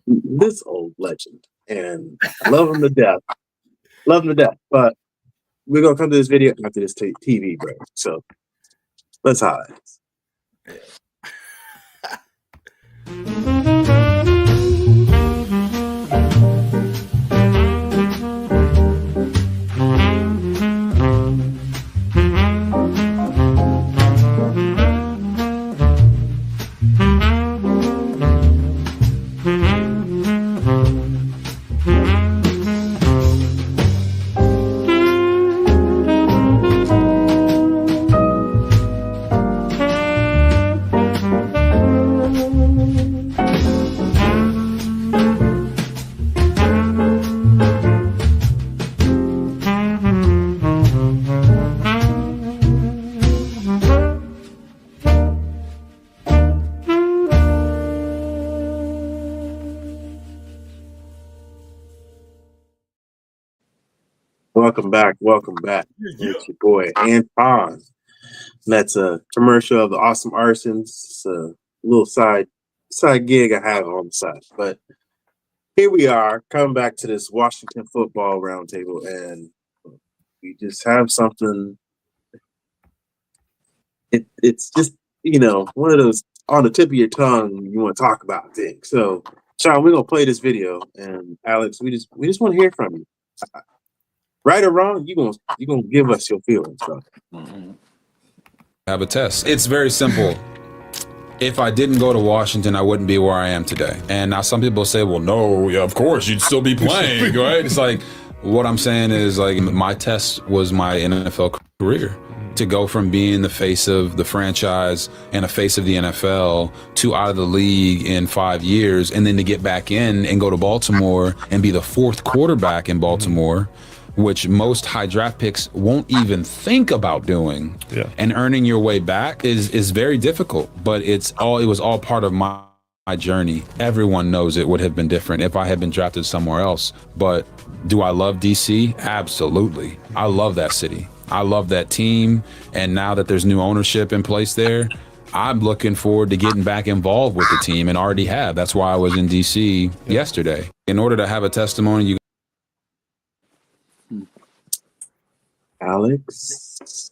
this old legend, and I love him to death. But we're going to come to this video after this TV break. So let's highlight this. Welcome back. It's your boy Anton. That's a commercial of the Awesome Arsons. It's a little side gig I have on the side. But here we are, coming back to this Washington football roundtable, and we just have something. It's just one of those on the tip of your tongue you want to talk about things. So, Sean, we're gonna play this video, and Alex, we just want to hear from you. Right or wrong, you're gonna give us your feelings, bro. Have a test. It's very simple. If I didn't go to Washington, I wouldn't be where I am today. And now some people say, well, no, yeah, of course, you'd still be playing, right? It's like, what I'm saying is, like, my test was my NFL career. To go from being the face of the franchise and a face of the NFL to out of the league in 5 years, and then to get back in and go to Baltimore and be the fourth quarterback in Baltimore, which most high draft picks won't even think about doing. Yeah. And earning your way back is very difficult, but it was all part of my journey. Everyone knows it would have been different if I had been drafted somewhere else. But do I love DC? Absolutely. I love that city. I love that team. And now that there's new ownership in place there, I'm looking forward to getting back involved with the team, and already have. That's why I was in DC yesterday. In order to have a testimony, you Alex,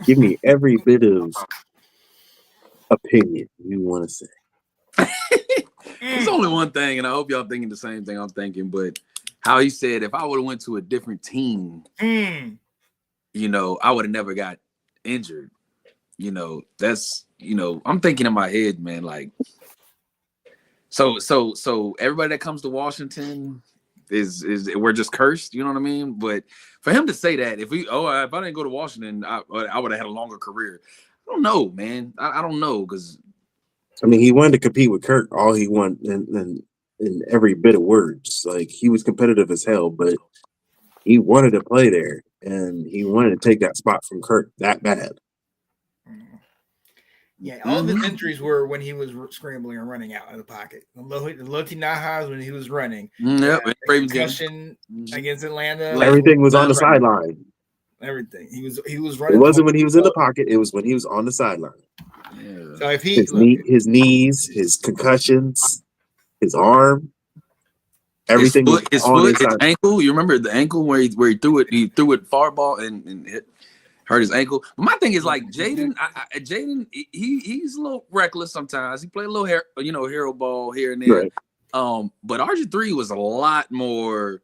give me every bit of opinion you want to say. There's only one thing, and I hope y'all thinking the same thing I'm thinking, but how he said, if I would have went to a different team, I would have never got injured. That's, I'm thinking in my head, man, like, so everybody that comes to Washington is we're just cursed, you know what I mean? But for him to say that, if I didn't go to Washington, I would have had a longer career. I don't know, man. I don't know, because he wanted to compete with Kirk. All he wanted, in every bit of words, like, he was competitive as hell, but he wanted to play there, and he wanted to take that spot from Kirk that bad. Yeah, all of his injuries were when he was scrambling and running out of the pocket. The Loti Nahas when he was running. Yep. Concussion against Atlanta. Everything was on the sideline. Everything. He was It running. wasn't when he was in the pocket. It was when he was on the sideline. Yeah. So if he his knees, his concussions, his arm, everything his foot, his ankle. You remember the ankle where he threw it? He threw it far ball and hurt his ankle. But my thing is like Jaden. Jaden, he's a little reckless sometimes. He played a little hero ball here and there. Right. But RG3 was a lot more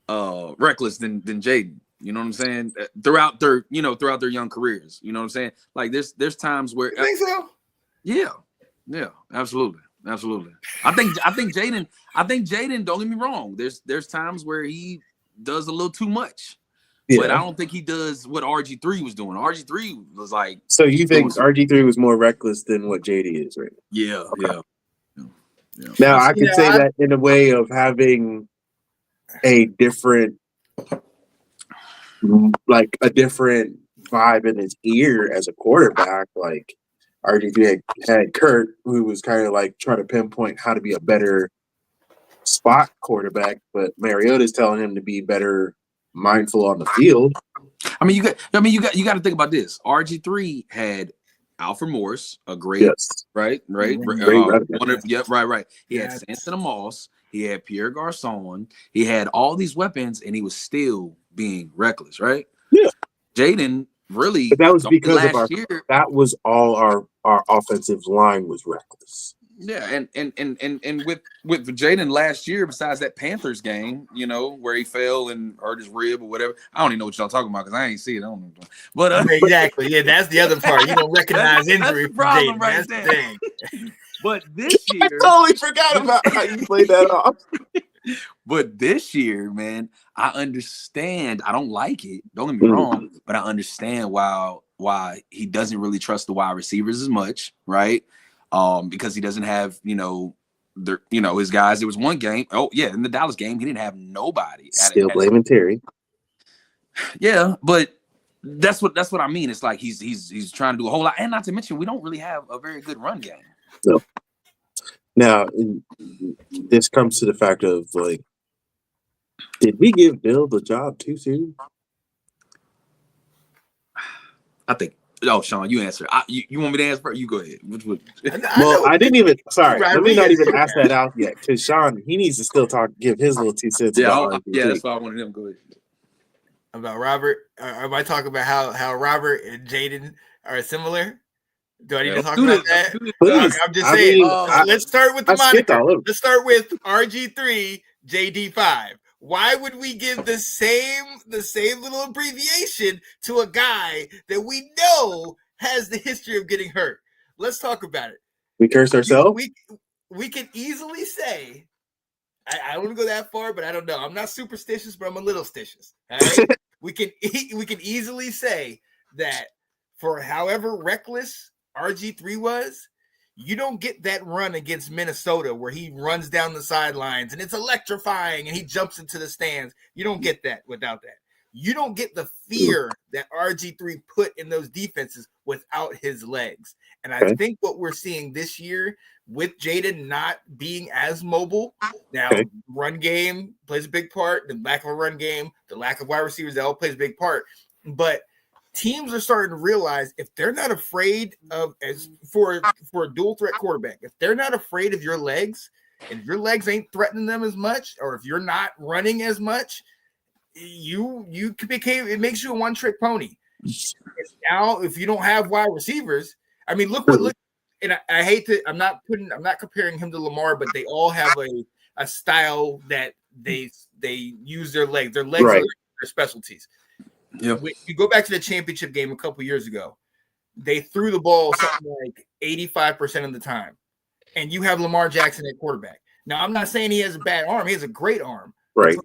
reckless than Jaden. You know what I'm saying? Throughout their young careers. You know what I'm saying? Like there's times where you think so? Yeah, absolutely. I think Jaden, don't get me wrong. There's times where he does a little too much. Yeah. But I don't think he does what RG3 was doing. RG3 was like. So you think RG3 was more reckless than what JD is, right? Yeah, okay. Yeah. Now I can say that in a way of having a different vibe in his ear as a quarterback. Like RG3 had Kurt, who was kind of like trying to pinpoint how to be a better spot quarterback, but Mariota's telling him to be better mindful on the field. I mean, you got to think about this. RG3 had Alfred Morris, a great, right. Right. He had Sanson Moss. He had Pierre Garçon. He had all these weapons, and he was still being reckless, right? Yeah. Jaden really. But that was because of year. That was all our offensive line was reckless. Yeah, and with Jaden last year, besides that Panthers game, where he fell and hurt his rib or whatever, I don't even know what y'all talking about because I ain't see it. I don't know. But exactly, yeah, that's the other part. You don't recognize injury. That's the problem Jaden. right That's there. But this year, I totally forgot about how you played that off. But this year, man, I understand. I don't like it. Don't get me wrong, but I understand why he doesn't really trust the wide receivers as much, right? Because he doesn't have, his guys. There was one game. Oh yeah, in the Dallas game, he didn't have nobody. Still blaming Terry. Yeah, but that's what I mean. It's like he's trying to do a whole lot, and not to mention we don't really have a very good run game. No. Now, this comes to the fact of like, did we give Bill the job too soon? I think. Oh, Sean, you answer. You want me to answer? You go ahead. I didn't even. Sorry, let me not even ask that out yet, because Sean, he needs to still give his little 2 cents. Yeah, that's why I wanted him to go ahead. About Robert, am I talking about how Robert and Jaden are similar? Do I need to talk about that? Please. I'm just saying. Let's start with the moniker. Let's start with RG3, JD5. Why would we give the same little abbreviation to a guy that we know has the history of getting hurt? Let's talk about it. We curse ourselves. We can easily say. I don't want to go that far, but I don't know. I'm not superstitious, but I'm a little stitious. All right? we can easily say that for however reckless RG3 was, you don't get that run against Minnesota where he runs down the sidelines and it's electrifying and he jumps into the stands. You don't get that without that. You don't get the fear that RG3 put in those defenses without his legs. And I think what we're seeing this year with Jaden not being as mobile, now run game plays a big part, the lack of a run game, the lack of wide receivers, that all plays a big part. But teams are starting to realize if they're not afraid of for a dual threat quarterback, if they're not afraid of your legs, and your legs ain't threatening them as much, or if you're not running as much, it makes you a one-trick pony. Now, if you don't have wide receivers, I mean, look, and I hate to, I'm not comparing him to Lamar, but they all have a style that they use their legs. Their legs are their specialties. Yeah. If you go back to the championship game a couple years ago, they threw the ball something like 85% of the time, and you have Lamar Jackson at quarterback. Now, I'm not saying he has a bad arm; he has a great arm. Right.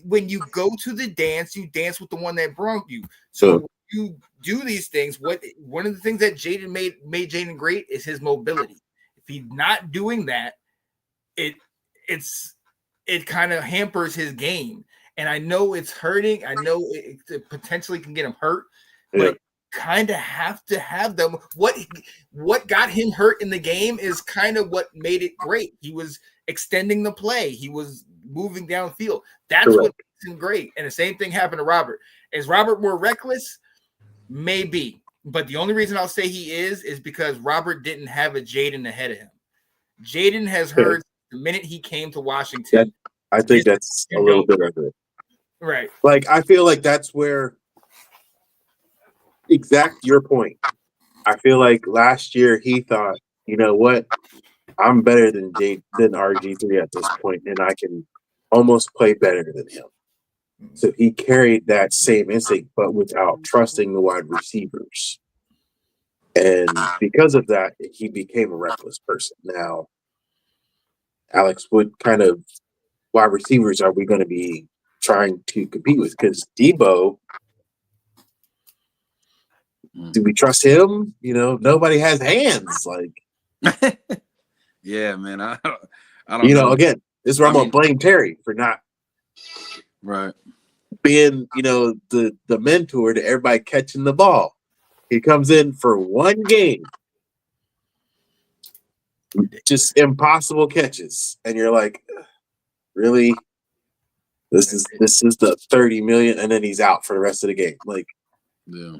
When you go to the dance, you dance with the one that brought you. So when you do these things. One of the things that Jaden made Jaden great is his mobility. If he's not doing that, it kind of hampers his game. And I know it's hurting. I know it potentially can get him hurt, but kind of have to have them. What got him hurt in the game is kind of what made it great. He was extending the play. He was moving downfield. That's what makes him great. And the same thing happened to Robert. Is Robert more reckless? Maybe. But the only reason I'll say he is because Robert didn't have a Jaden ahead of him. Jaden has heard the minute he came to Washington. I think that's a little bit of it. Right. Like, I feel like that's where exact your point. I feel like last year he thought, you know what, I'm better than RG3 at this point, and I can almost play better than him. So he carried that same instinct, but without trusting the wide receivers. And because of that, he became a reckless person. Now, Alex, what kind of wide receivers are we going to be trying to compete with? Because Debo, do we trust him? You know, nobody has hands. Like, yeah, man. I don't know. Again, this is where I'm going to blame Terry for not being, the mentor to everybody catching the ball. He comes in for one game, just impossible catches, and you're like, really? This is the $30 million, and then he's out for the rest of the game. Like, yeah.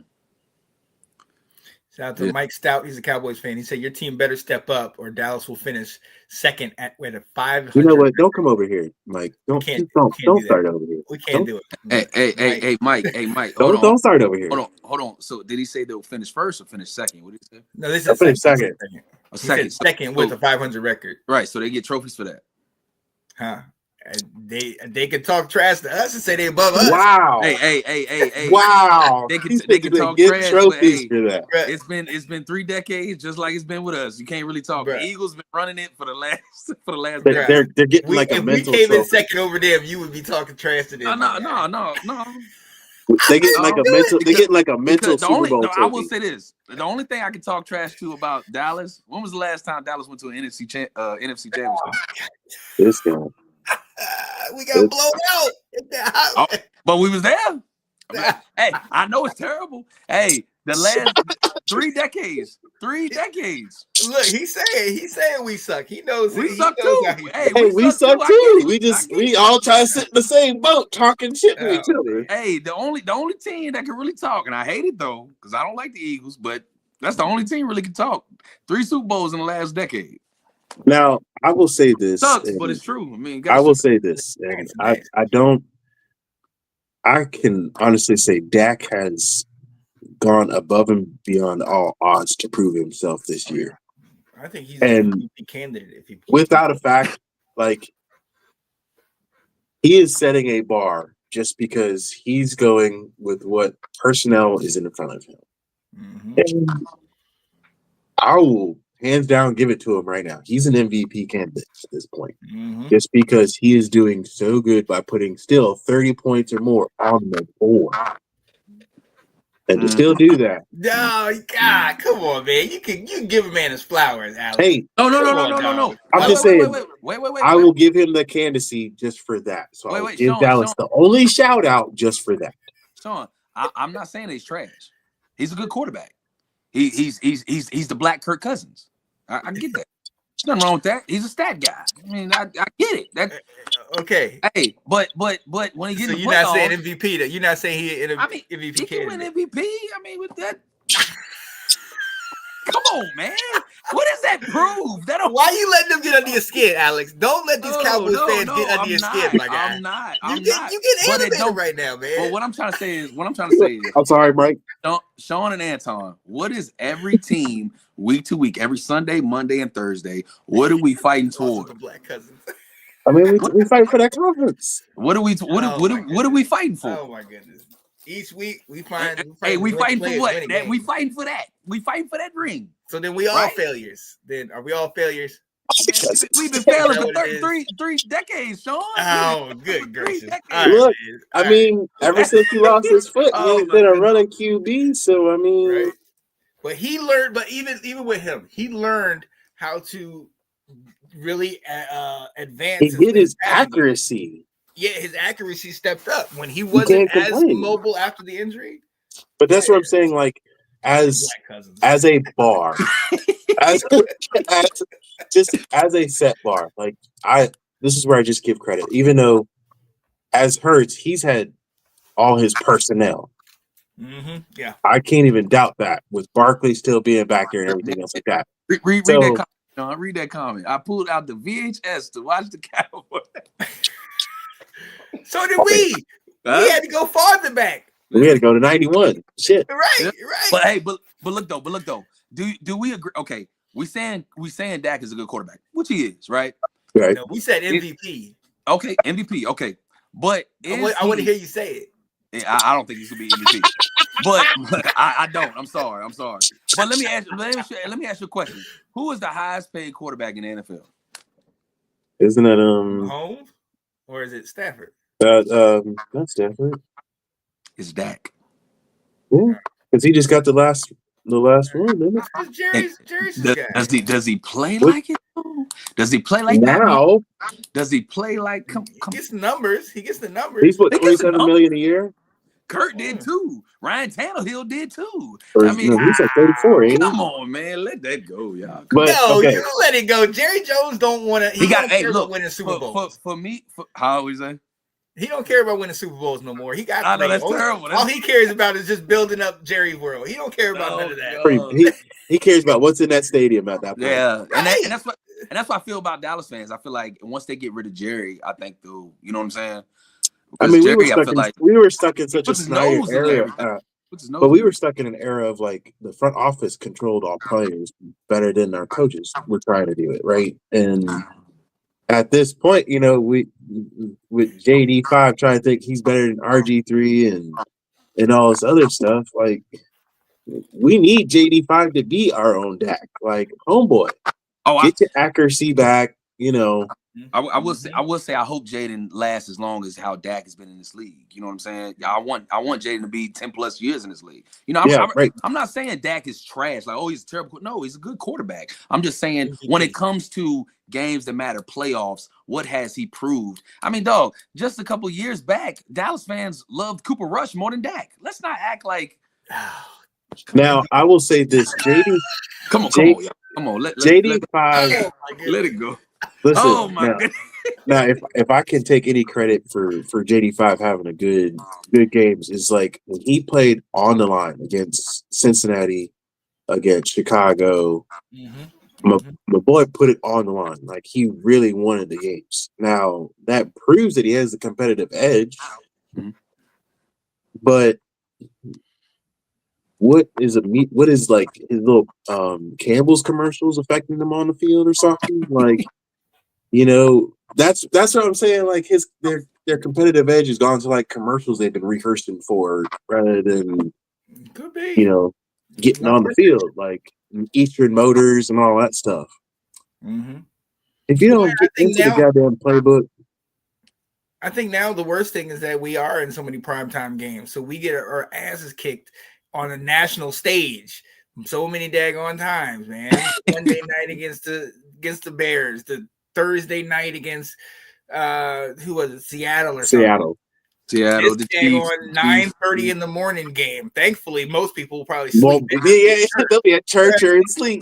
Shout out to Mike Stout. He's a Cowboys fan. He said, your team better step up or Dallas will finish second at a 500. You know what? Don't come over here, Mike. Don't start over here. We can't do it. Hey, Mike. Hey, Mike. Don't start over here. Hold on. So did he say they'll finish first or finish second? What did he say? No, this is second. Second with a 500 record. Right. So they get trophies for that. Huh. And they can talk trash to us and say they above us. Wow. Hey. Wow. They can talk trash, trophies but, for that. It's been 3 decades, just like it's been with us. You can't really talk. The Eagles been running it for the last. They're getting like a mental. If we came in second over them, you would be talking trash to them. No. They get like a mental. They get like a mental Super Bowl. I will say this: the only thing I can talk trash to about Dallas. When was the last time Dallas went to an NFC championship? This guy. We got blown out. But we was there. Hey, I know it's terrible. Hey, the last 3 decades. 3 decades. Look, he's saying we suck. He knows we suck too. Hey, we suck too. We all try to sit in the same boat talking shit to each other. Hey, the only team that can really talk, and I hate it though, because I don't like the Eagles, but that's the only team really can talk. 3 Super Bowls in the last decade. Now, I will say this. Sucks, but it's true. I mean, I will say this, and I can honestly say Dak has gone above and beyond all odds to prove himself this year. I think he's an MVP candidate. If he without a fact, like, he is setting a bar just because he's going with what personnel is in front of him. Mm-hmm. And I will hands down give it to him right now. He's an MVP candidate at this point. Mm-hmm. Just because he is doing so good by putting still 30 points or more on the board. And to still do that. No, God, come on, man. You can give a man his flowers, Alex. Hey, no. I'm just saying. Wait. I will give him the candidacy just for that. So I will give Dallas the only shout out just for that. Sean, I'm not saying he's trash. He's a good quarterback. He's the black Kirk Cousins. I get that. There's nothing wrong with that. He's a stat guy. I mean, I get it. Okay. Hey, but when he gets so you're not saying MVP. That you're not saying he MVP. He can win MVP. I mean, with that. Come on, man. What does that prove? Why you letting them get under your skin, Alex? Don't let these Cowboys fans get under your skin. Like I'm not. You get animated right now, man. But what I'm trying to say is, I'm sorry, Mike. Sean and Anton, what is every team week to week, every Sunday, Monday, and Thursday? What are we fighting toward? The Black Cousins. I mean, we fight for that conference. What are we fighting for? Oh my goodness! Each week we find. We fighting for what? We fighting for that. We fighting for that ring. So then we all failures. Then are we all failures? We've been failing for three decades, Sean. Oh, good gracious! Look, I mean, ever since he lost his foot, he's been a running QB. So I mean, right. But he learned. But even with him, he learned how to really advance. He did his accuracy. Yeah, his accuracy stepped up when he wasn't as mobile after the injury. But that's what I'm saying. Like, as Black cousins. as a bar, as just as a set bar, like this is where I just give credit. Even though as Hurts, he's had all his personnel. Yeah. I can't even doubt that with Barkley still being back there and everything else like that. Read So- that comment, Sean. Read that comment. I pulled out the VHS to watch the Cowboys. So did we. Huh? We had to go farther back. We had to go to 91. Shit. Right, Yeah. right. But hey, but look though. Do we agree? Okay, we saying Dak is a good quarterback, which he is, right? Right. No, we said MVP. Okay, MVP. Okay, but I want to hear you say it. I don't think he's gonna be MVP. but I don't. I'm sorry. But let me ask you a question. Who is the highest paid quarterback in the NFL? Isn't it Mahomes? Or is it Stafford? not Stafford? It's Dak. Yeah, because he just got the last one, didn't it? Jerry's his guy. Does he play like it? Does he play like that? Now Does he play like? He gets the numbers. He gets the numbers. he's what He gets the $27 million a year. Kurt did too. Ryan Tannehill did too. Or, I mean, no, he's like 34, ain't he? come on, man, let that go, y'all. But No, okay, you let it go. Jerry Jones don't want to. He got don't hey, care look about winning Super Bowls. for me. How we say? He don't care about winning Super Bowls no more. He got. I know that's all, terrible. all he cares about is just building up Jerry's world. He don't care about none of that. he cares about what's in that stadium at that point. Yeah, Right. and that's what I feel about Dallas fans. I feel like once they get rid of Jerry, I think they'll, you know what I'm saying? I Because mean, Jerry, we were stuck in such a puts his Snyder nose in era, everything. but we were stuck in an era of like the front office controlled all players better than our coaches were trying to do it, right? And at this point, you know, we with JD5 trying to think he's better than RG3 and all this other stuff, like we need JD5 to be our own Dak, like homeboy. Get your accuracy back, you know. I will say I hope Jaden lasts as long as how Dak has been in this league. You know what I'm saying? I want Jaden to be 10 plus years in this league. You know, I'm not saying Dak is trash. Like, oh, he's terrible. No, he's a good quarterback. I'm just saying when it comes to games that matter, playoffs, what has he proved? I mean, dog, just a couple years back, Dallas fans loved Cooper Rush more than Dak. Let's not act like. Now I will say this, JD. Come on, JD5. Let it go. Listen, oh my goodness. Now, if I can take any credit for JD5 having a good games, is like when he played on the line against Cincinnati, against Chicago, my boy put it on the line. Like he really wanted the games. Now that proves that he has the competitive edge. But what is like his little Campbell's commercials affecting them on the field or something? Like, you know, that's what I'm saying. Like their competitive edge has gone to like commercials they've been rehearsing for rather than you know getting on the field, like Eastern Motors and all that stuff. If you don't get into the goddamn playbook. I think now the worst thing is that we are in so many primetime games, so we get our asses kicked on a national stage so many daggone times, man. Monday night against the Bears, the Thursday night against who was it, Seattle or something. Seattle, this the game Chiefs, on 9:30 in the morning game. Thankfully, most people will probably sleep. They'll be at church or in sleep.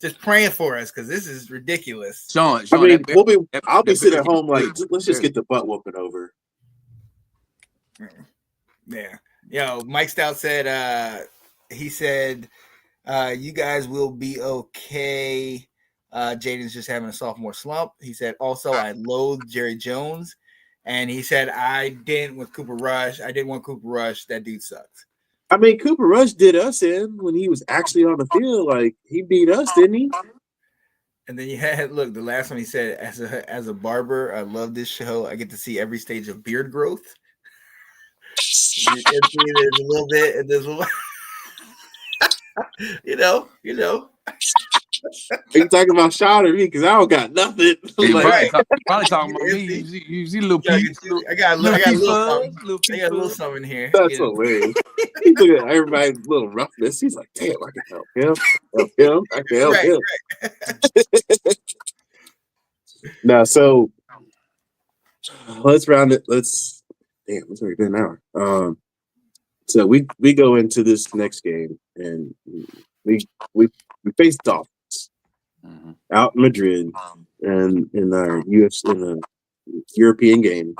Just praying for us because this is ridiculous. Sean, I mean, I'll be sitting at home like, let's just get the butt whooping over. Yeah. Yo, Mike Stout said, he said, you guys will be okay. Jaden's just having a sophomore slump. He said, also, I loathe Jerry Jones. And he said, I didn't with Cooper Rush. I didn't want Cooper Rush. That dude sucks. I mean, Cooper Rush did us in when he was actually on the field. Like, he beat us, didn't he? And then you had, look, the last one he said, as a barber, I love this show. I get to see every stage of beard growth. There's a little bit, and there's a little, you know. Are you talking about Sean or me? Because I don't got nothing. Like, probably talking about me. You see little piece. I got a little something here. That's hilarious. He's looking at everybody's little roughness. He's like, damn, I can help him. I can help him. Right. Now, so let's round it. It's already been an hour. So we go into this next game and we face Dolphins out in Madrid and in our UFC in the European game.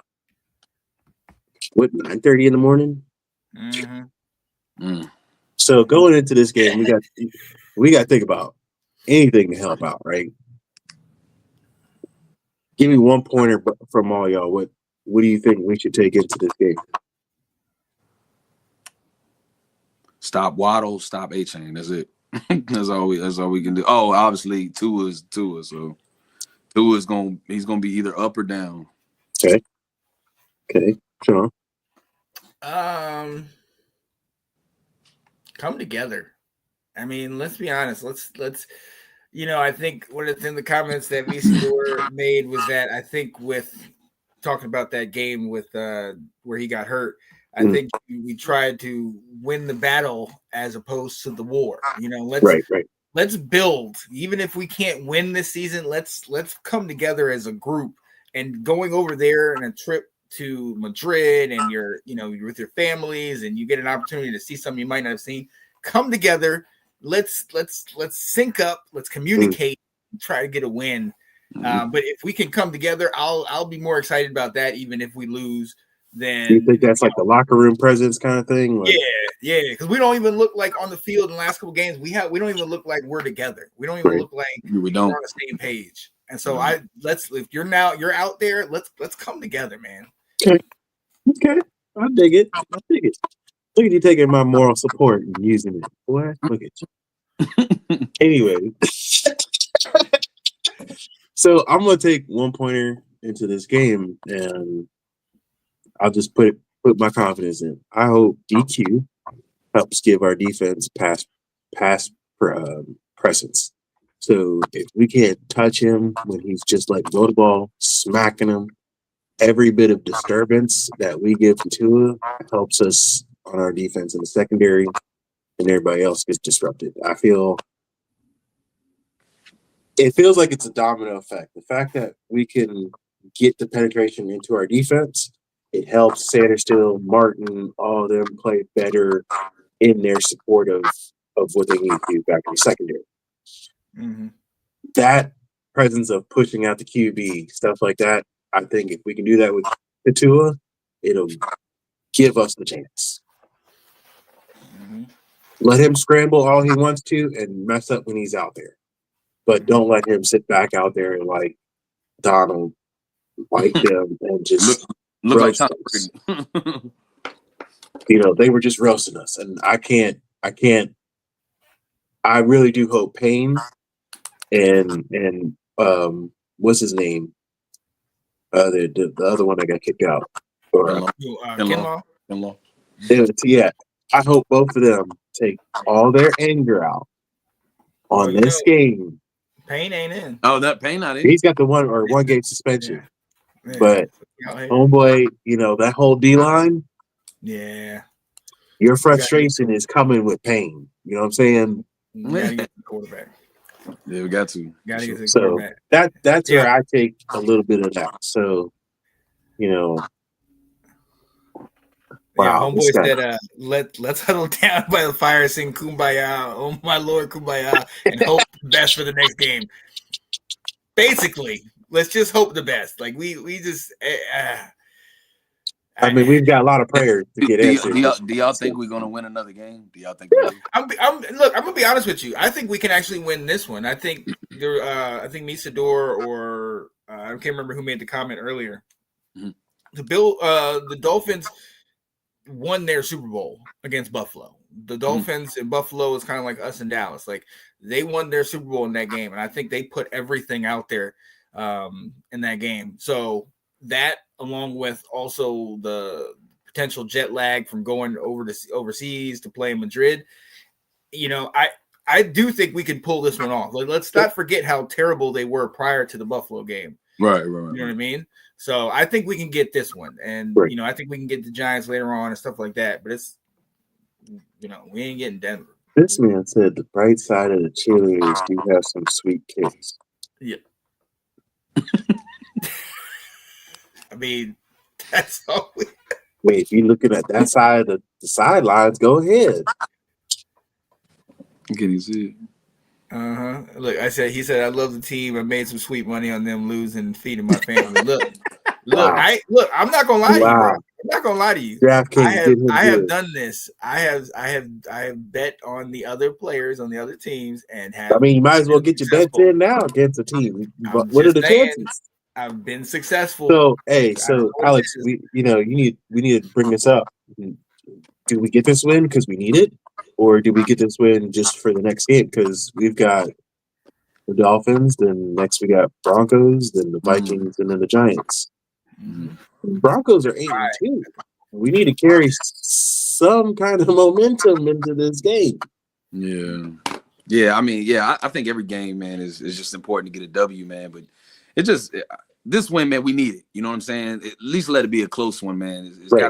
What 9:30 in the morning? So going into this game, we got to think about anything to help out, right? Give me one pointer from all y'all. What do you think we should take into this game? Stop Waddle, stop A-Chain. That's it. That's all we can do. Oh, obviously Tua's Tua, so Tua's he's gonna be either up or down. Okay, Sean. Come together. I mean, let's be honest. Let's I think one of the comments that Misador made was that I think with talking about that game with where he got hurt, I think we tried to win the battle as opposed to the war. Let's build. Even if we can't win this season, let's come together as a group. And going over there on a trip to Madrid and you're with your families and you get an opportunity to see something you might not have seen, come together. Let's sync up. Let's communicate. And try to get a win. But if we can come together, I'll be more excited about that. Even if we lose, then you think that's like the locker room presence kind of thing? Like, yeah. Because we don't even look like on the field in the last couple games. We don't even look like we're together. We don't even look like we're on the same page. And so if you're out there, let's come together, man. Okay. I dig it. Look at you taking my moral support and using it. Boy, look at you. Anyway. So I'm gonna take one pointer into this game and I'll just put my confidence in. I hope DQ helps give our defense pass presence. So if we can't touch him when he's just like go to ball, smacking him, every bit of disturbance that we give to Tua helps us on our defense in the secondary, and everybody else gets disrupted. It feels like it's a domino effect. The fact that we can get the penetration into our defense, it helps Sanderstill, Martin, all of them play better in their support of what they need to do back in the secondary. That presence of pushing out the QB, stuff like that, I think if we can do that with Tua, it'll give us the chance. Let him scramble all he wants to and mess up when he's out there. But don't let him sit back out there and like Donald bite them and just look like Tom us. They were just roasting us. And I really do hope Payne and what's his name? The other one that got kicked out. Kinlaw. Yeah. I hope both of them take all their anger out on this game. Payne ain't in. Oh, that Payne not in. He's got the one game suspension. Yeah. But homeboy, that whole D line. Yeah. Your frustration is coming with Payne. You know what I'm saying? We gotta get the quarterback. Yeah, we got to. Gotta get the so that's where I take a little bit of that. So, wow, homeboy said, let's huddle down by the fire, sing Kumbaya, oh my Lord, Kumbaya, and hope the best for the next game. Basically, let's just hope the best. Like we just. We've got a lot of prayers to get answered. Do y'all think we're gonna win another game? Do y'all think? Yeah. I'm gonna be honest with you. I think we can actually win this one. I think Misador or I can't remember who made the comment earlier. The Dolphins won their Super Bowl against Buffalo. The Dolphins in Buffalo is kind of like us in Dallas. Like they won their Super Bowl in that game, and I think they put everything out there in that game. So that, along with also the potential jet lag from going overseas to play in Madrid, I do think we can pull this one off. Like, let's not forget how terrible they were prior to the Buffalo game. Right. You know what I mean? So I think we can get this one, and I think we can get the Giants later on and stuff like that. But it's, we ain't getting Denver. This man said the bright side of the cheerleaders do have some sweet kids. Yeah. I mean, that's all. Wait, if you're looking at that side of the sidelines, go ahead. Can you see it? Look, he said, I love the team. I made some sweet money on them losing and feeding my family. Look, Wow. I'm not gonna lie to you, bro. Wow. I'm not gonna lie to you. DraftKings did him I have good. done this. I have bet on the other players on the other teams and have. I mean, you might as well get your bets successful. in now against a team. I'm What are just the saying, chances? I've been successful. So, I don't know what Alex, it is. we need to bring this up. Do we get this win because we need it, or do we get this win just for the next game? Because we've got the Dolphins, then next we got Broncos, then the Vikings, and then the Giants. Mhm. Broncos are 8-2. We need to carry some kind of momentum into this game. Yeah. I mean, I think every game, man, is just important to get a W, man. But it just this win, man, we need it. You know what I'm saying? At least let it be a close one, man. It's Right.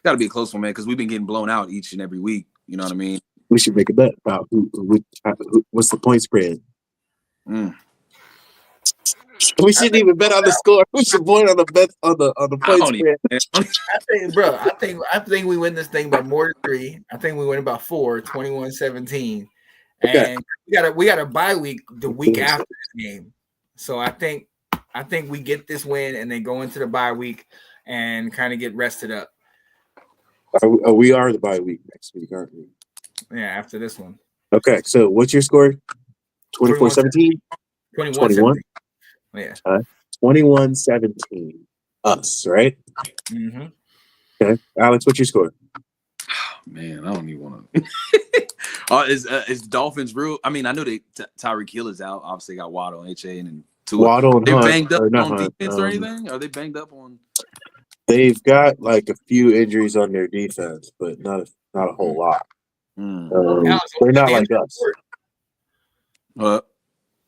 gotta be a close one, man, because we've been getting blown out each and every week. You know what I mean? We should make a bet about what's the point spread. We shouldn't even bet on the score. We should point on the bet on the point spread. I think we win this thing by more than 3. I think we win about 4, 21-17. Okay. And we got a bye week the week after this game. So I think we get this win and then go into the bye week and kind of get rested up. We are the bye week next week, aren't we? Yeah, after this one. Okay, so what's your score? 24-17? 21-17. Yeah. 21-17. Us, right? Mm-hmm. Okay. Alex, what's your score? Man, I don't even want to. Is Dolphins real? I mean, I know Tyreek Hill is out. Obviously, got Waddle, HA, and Tua. Waddle and They Hunt, banged up or not on Hunt, defense or anything? Are they banged up on? They've got like a few injuries on their defense, but not a whole lot. They're not like us.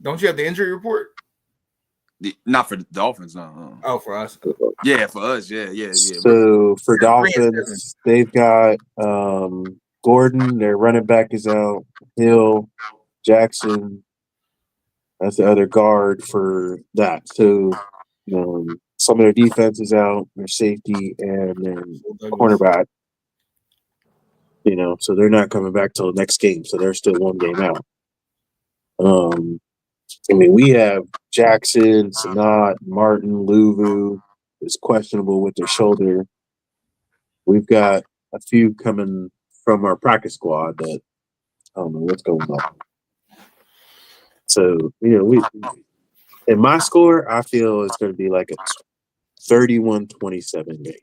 Don't you have the injury report? Not for the Dolphins, no. Oh, for us. Yeah, for us, yeah. So for Dolphins, they've got Gordon, their running back is out. Hill, Jackson. That's the other guard for that. So some of their defense is out, their safety, and then cornerback. So they're not coming back till the next game. So they're still one game out. I mean, we have Jackson, Sanat, Martin, Luvu is questionable with their shoulder. We've got a few coming from our practice squad that I don't know what's going on. So, we in my score, I feel it's going to be like a 31-27 game.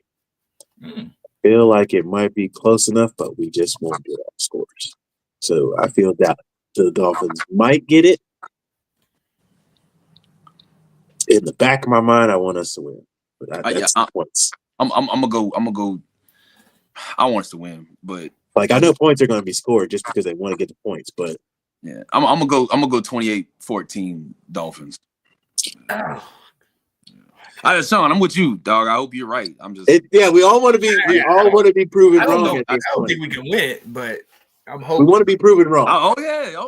I feel like it might be close enough, but we just won't get our scores. So I feel that the Dolphins might get it. In the back of my mind, I want us to win. But that's the points. I'm gonna go. I want us to win, but I know points are going to be scored just because they want to get the points. But yeah, I'm gonna go 28-14 Dolphins. Oh. Sean, I'm with you, dog. I hope you're right. I'm just we all want to be proven wrong. I don't think we can win it, but I'm hoping we want to be proven wrong.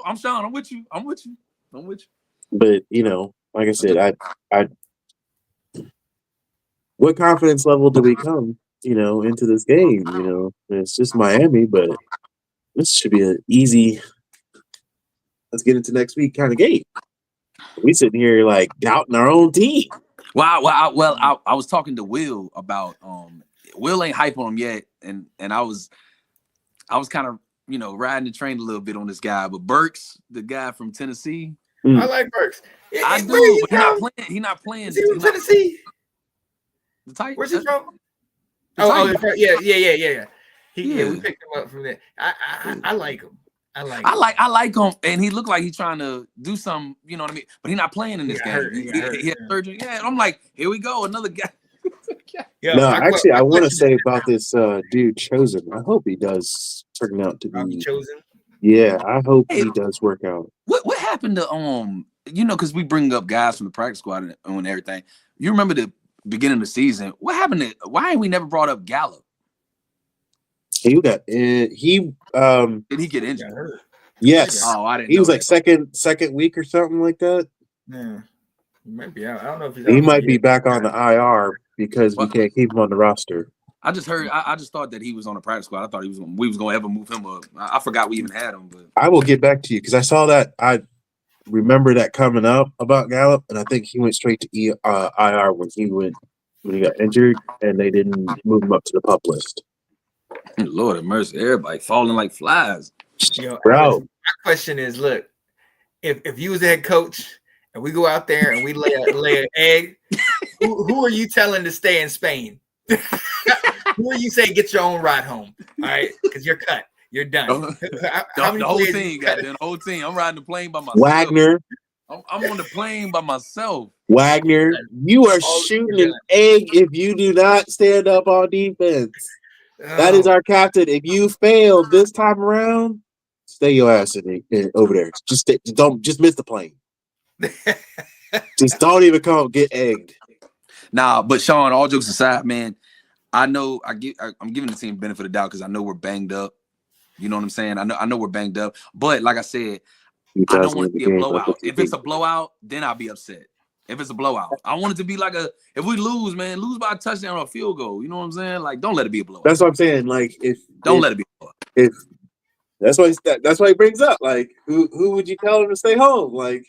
I'm Sean. I'm with you. But like I said, I what confidence level do we come, into this game? It's just Miami, but this should be an easy. Let's get into next week kind of game. We sitting here doubting our own team. Well, I was talking to Will about Will ain't hype on him yet, and I was kind of riding the train a little bit on this guy, but Burks, the guy from Tennessee, I like Burks. I do, but he's not playing. Is he from Tennessee? The Titans. Where's he from? Yeah. We picked him up from there. I like him. I like him, and he looked like he's trying to do something. You know what I mean? But he's not playing in this game. He had surgery. Yeah, and I'm like, here we go, another guy. I want to say about this dude Chosen. I hope he does turn out to be Chosen. Yeah, I hope he does work out. What happened to because we bring up guys from the practice squad and everything. You remember the beginning of the season? What happened to? Why ain't we never brought up Gallup? Did he get injured? Yes. Oh, I didn't. He was second week or something like that. Yeah, he might be out. I don't know if he might be back on the IR because we can't keep him on the roster. I just heard. I just thought that he was on the practice squad. I thought we was gonna ever move him up. I forgot we even had him. But I will get back to you because I saw that. I remember that coming up about Gallup, and I think he went straight to IR when he got injured, and they didn't move him up to the pup list. Lord have mercy, everybody falling like flies. You know, Bro. Alex, my question is, look, if you was the head coach and we go out there and we lay an egg, who are you telling to stay in Spain? Who are you saying get your own ride home? All right, because you're cut. You're done. The whole team, goddamn, the whole team. I'm riding the plane by myself. Wagner. I'm on the plane by myself. Wagner, you are shooting an egg if you do not stand up on defense. That is our captain. If you fail this time around, stay your ass over there. Just miss the plane. Just don't even come get egged. Nah, but Sean, all jokes aside, man, I know I'm giving the team benefit of the doubt because I know we're banged up. You know what I'm saying? I know we're banged up, but like I said, I don't want it to be a blowout. If it's a blowout, then I'll be upset. If it's a blowout, I want it to be like if we lose, man, lose by a touchdown or a field goal. You know what I'm saying? Like, don't let it be a blowout. That's what I'm saying. Like, don't let it be a blowout. If that's why he brings up, like, who would you tell him to stay home? Like,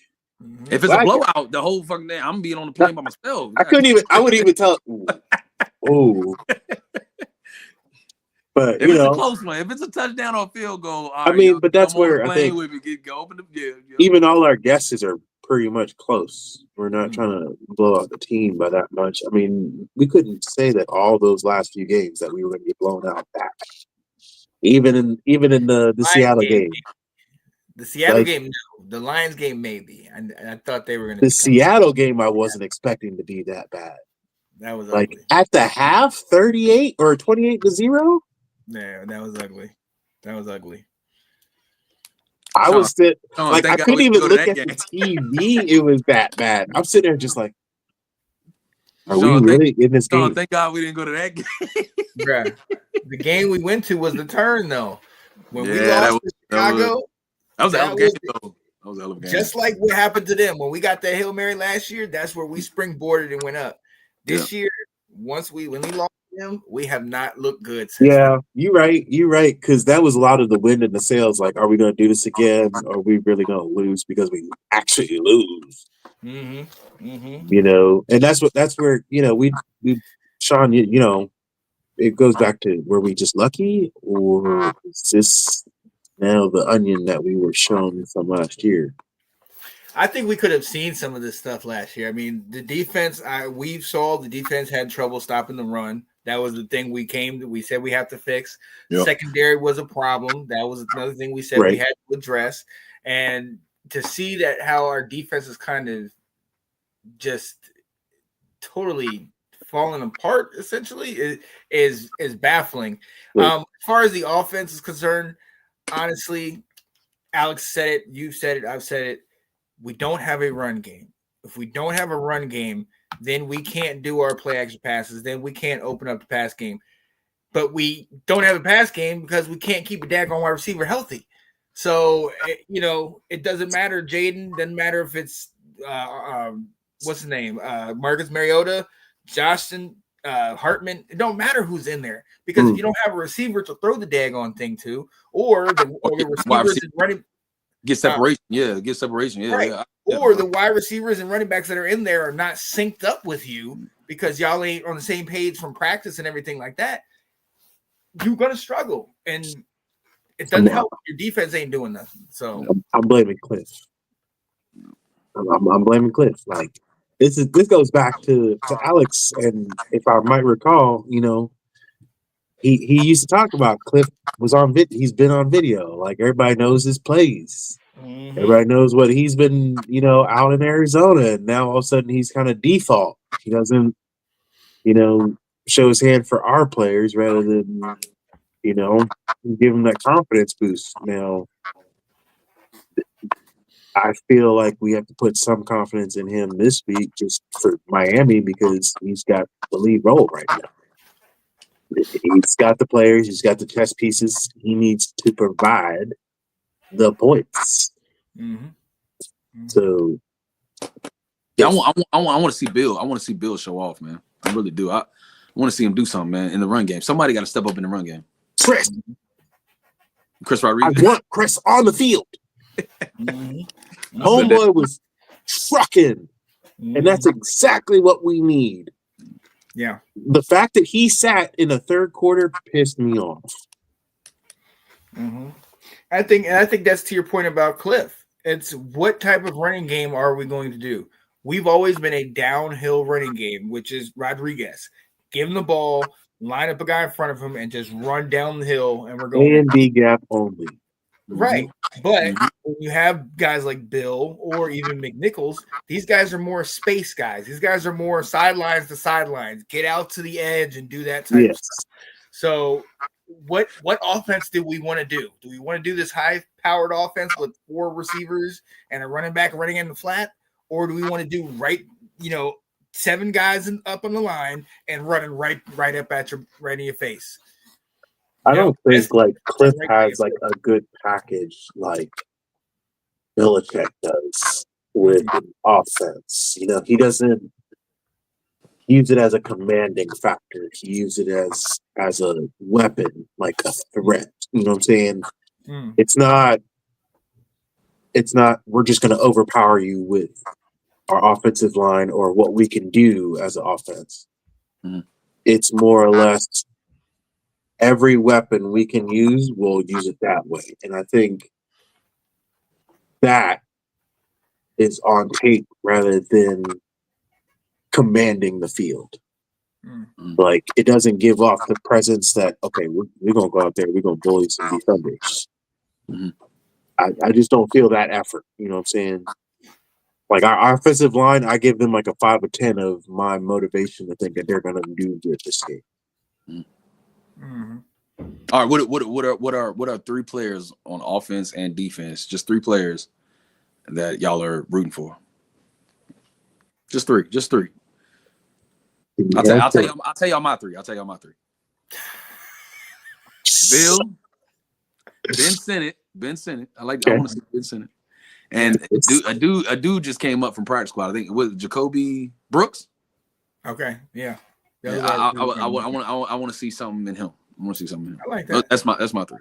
if it's a blowout, the whole fucking day, I'm being on the plane by myself. I wouldn't even tell. Oh. But if it's a close one, if it's a touchdown or a field goal, but that's where I think even all our guesses are pretty much close. We're not trying to blow out the team by that much. I mean, we couldn't say that all those last few games that we were going to get blown out back. Even in the Seattle game. The Seattle game, no. The Lions game, maybe. I thought they were going to. The Seattle game, I wasn't expecting to be that bad. That was like ugly. At the half, 38 or 28-0. Yeah, that was ugly. That was ugly. I couldn't even look at the TV. It was that bad. I'm sitting there just like, are we really in this game? Thank God we didn't go to that game. Bruh, the game we went to was the turn, though. When we lost to Chicago, that was a hell of a game, though. That was a hell of a game. Just like what happened to them when we got that Hail Mary last year. That's where we springboarded and went up. This year, when we lost them, we have not looked good since then. You're right. Because that was a lot of the wind in the sails. Like, are we going to do this again? Or are we really going to lose because we actually lose? You know, and that's where, you know, we Sean, you know, it goes back to, were we just lucky, or is this now the onion that we were shown from last year? I think we could have seen some of this stuff last year. I mean, the defense, we saw the defense had trouble stopping the run. That was the thing we said we have to fix. Yep. Secondary was a problem. That was another thing we said we had to address. And to see that how our defense is kind of just totally falling apart, essentially, is baffling. As far as the offense is concerned, honestly, Alex said it, you've said it, I've said it. We don't have a run game. If we don't have a run game, then we can't do our play action passes. Then we can't open up the pass game. But we don't have a pass game because we can't keep a daggone wide receiver healthy. So, you know, it doesn't matter. Jaden, doesn't matter if it's what's his name? Marcus Mariota, Justin Hartman. It don't matter who's in there, because if you don't have a receiver to throw the daggone thing to, or the receivers and running. Get separation, get separation, right. Or the wide receivers and running backs that are in there are not synced up with you because y'all ain't on the same page from practice and everything like that. You're gonna struggle, and it doesn't help. Your defense ain't doing nothing. So I'm blaming Cliff. I'm blaming Cliff. Like, this goes back to Alex, and if I might recall, you know, he used to talk about Cliff was on video. He's been on video. Like, everybody knows his plays. Everybody knows what he's been, you know, out in Arizona. And now all of a sudden he's kind of default. He doesn't, you know, show his hand for our players rather than, you know, give him that confidence boost. Now, I feel like we have to put some confidence in him this week just for Miami, because he's got the lead role right now. He's got the players. He's got the chess pieces. He needs to provide the points. So, yeah, I want to see Bill. I want to see Bill show off, man. I really do. want to see him do something, man, in the run game. Somebody got to step up in the run game. Chris I Rodriguez. want Chris on the field. Homeboy was trucking, and that's exactly what we need. Yeah. The fact that he sat in the third quarter pissed me off. I think that's to your point about Cliff. It's what type of running game are we going to do? We've always been a downhill running game, which is Rodriguez. Give him the ball, line up a guy in front of him, and just run down the hill, and we're going. A&B gap only. Right. But when you have guys like Bill or even McNichols, these guys are more space guys. These guys are more sidelines to sidelines. Get out to the edge and do that type of stuff. So what offense do we want to do? Do we want to do this high-powered offense with 4 receivers and a running back running in the flat? Or do we want to do 7 guys up on the line and running right up at right in your face? I don't think Cliff has a good package like Belichick does with offense. He doesn't use it as a commanding factor. He uses it as a weapon, like a threat. You know what I'm saying? It's not we're just going to overpower you with our offensive line or what we can do as an offense. It's more or less every weapon we can use, we'll use it that way. And I think that is on tape rather than commanding the field. Like, it doesn't give off the presence that, okay, we're going to go out there, we're going to bully some defenders. I just don't feel that effort. You know what I'm saying? Like, our offensive line, I give them like a 5 or 10 of my motivation to think that they're going to do good this game. All right, what are 3 players on offense and defense? Just 3 players that y'all are rooting for. Just three. I'll tell y'all my 3. Bill, Ben Sinnott. I want to see Ben Sinnott. And a dude just came up from practice squad. I think it was Jacoby Brooks. Okay, yeah. I want to see something in him. I like that. That's my 3.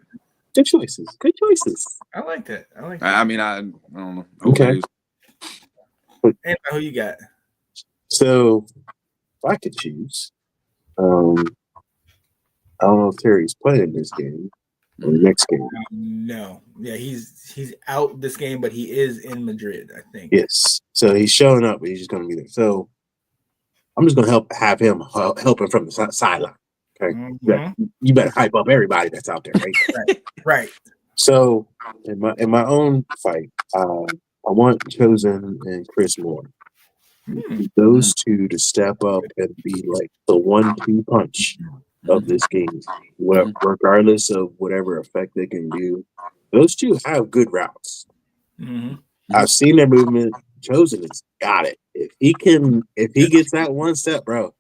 Good choices. I like that. I mean, I don't know. Okay. And who you got? So, if I could choose, I don't know if Terry's playing this game or the next game. No. Yeah, he's out this game, but he is in Madrid, I think. Yes. So he's showing up, but he's just going to be there. So I'm just going to have him helping from the sideline. Okay. You better hype up everybody that's out there, right? Right. So in my own fight, I want Chosen and Chris Moore. Those 2 to step up and be like the 1-2 punch of this game, regardless of whatever effect they can do. Those 2 have good routes. I've seen their movement. Chosen has got it. If he gets that 1 step, bro,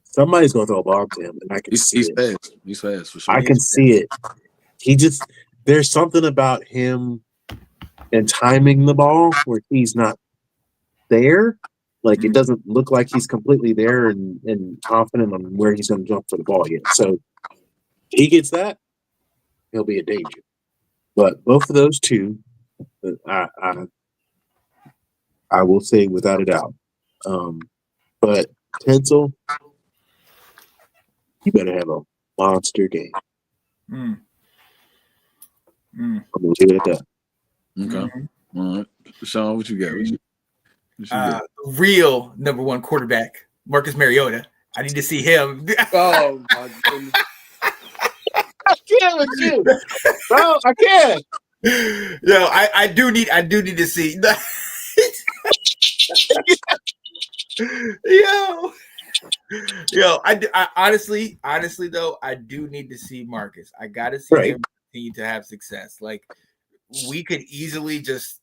somebody's gonna throw a ball to him, and I can see it. He's fast for sure. I can see it. There's something about him and timing the ball where he's not there. Like, it doesn't look like he's completely there and confident on where he's going to jump for the ball yet. So he gets that, he'll be a danger. But both of those 2, I will say without a doubt. But Tinsel, you better have a monster game. I'm going to leave it at that. Okay. All right. Sean, what you got? Real number 1 quarterback, Marcus Mariota. I need to see him. Oh my goodness! I can't with you, bro. I can't. No, I do need to see. Yo, I honestly though, I do need to see Marcus. I got to see him continue to have success. Like, we could easily just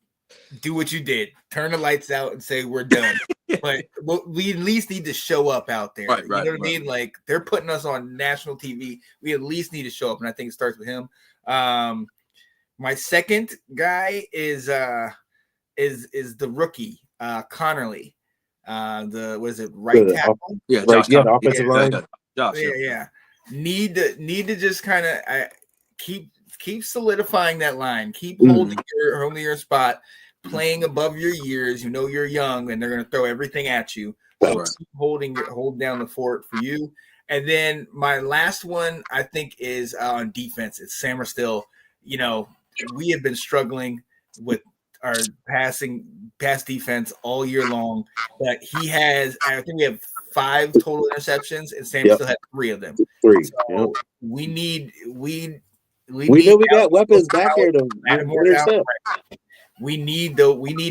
do what you did, turn the lights out and say we're done. But we at least need to show up out there. You know what I mean? Like, they're putting us on national TV. We at least need to show up, and I think it starts with him. My second guy is the rookie, Connerly. Right tackle? Yeah, the offensive line. Josh, yeah. Need to just kind of keep solidifying that line. Keep holding your spot, playing above your years. You know you're young, and they're going to throw everything at you. So keep hold down the fort for you. And then my last one, I think, is on defense. It's Sam Still. You know, we have been struggling with our pass defense all year long. But he has, I think we have 5 total interceptions, and Sam still had 3 of them. 3. So we know we got weapons back here to intercept. We need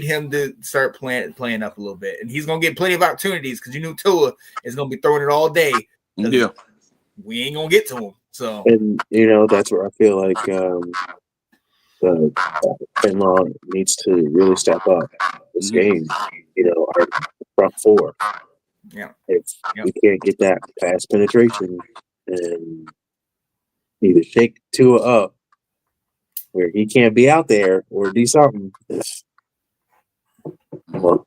him to start playing up a little bit, and he's gonna get plenty of opportunities because Tua is gonna be throwing it all day. Yeah, we ain't gonna get to him. So, and that's where I feel like the Finlaw needs to really step up this game. Our front 4. Yeah, if we can't get that pass penetration and either shake Tua up where he can't be out there or do something. I'm gonna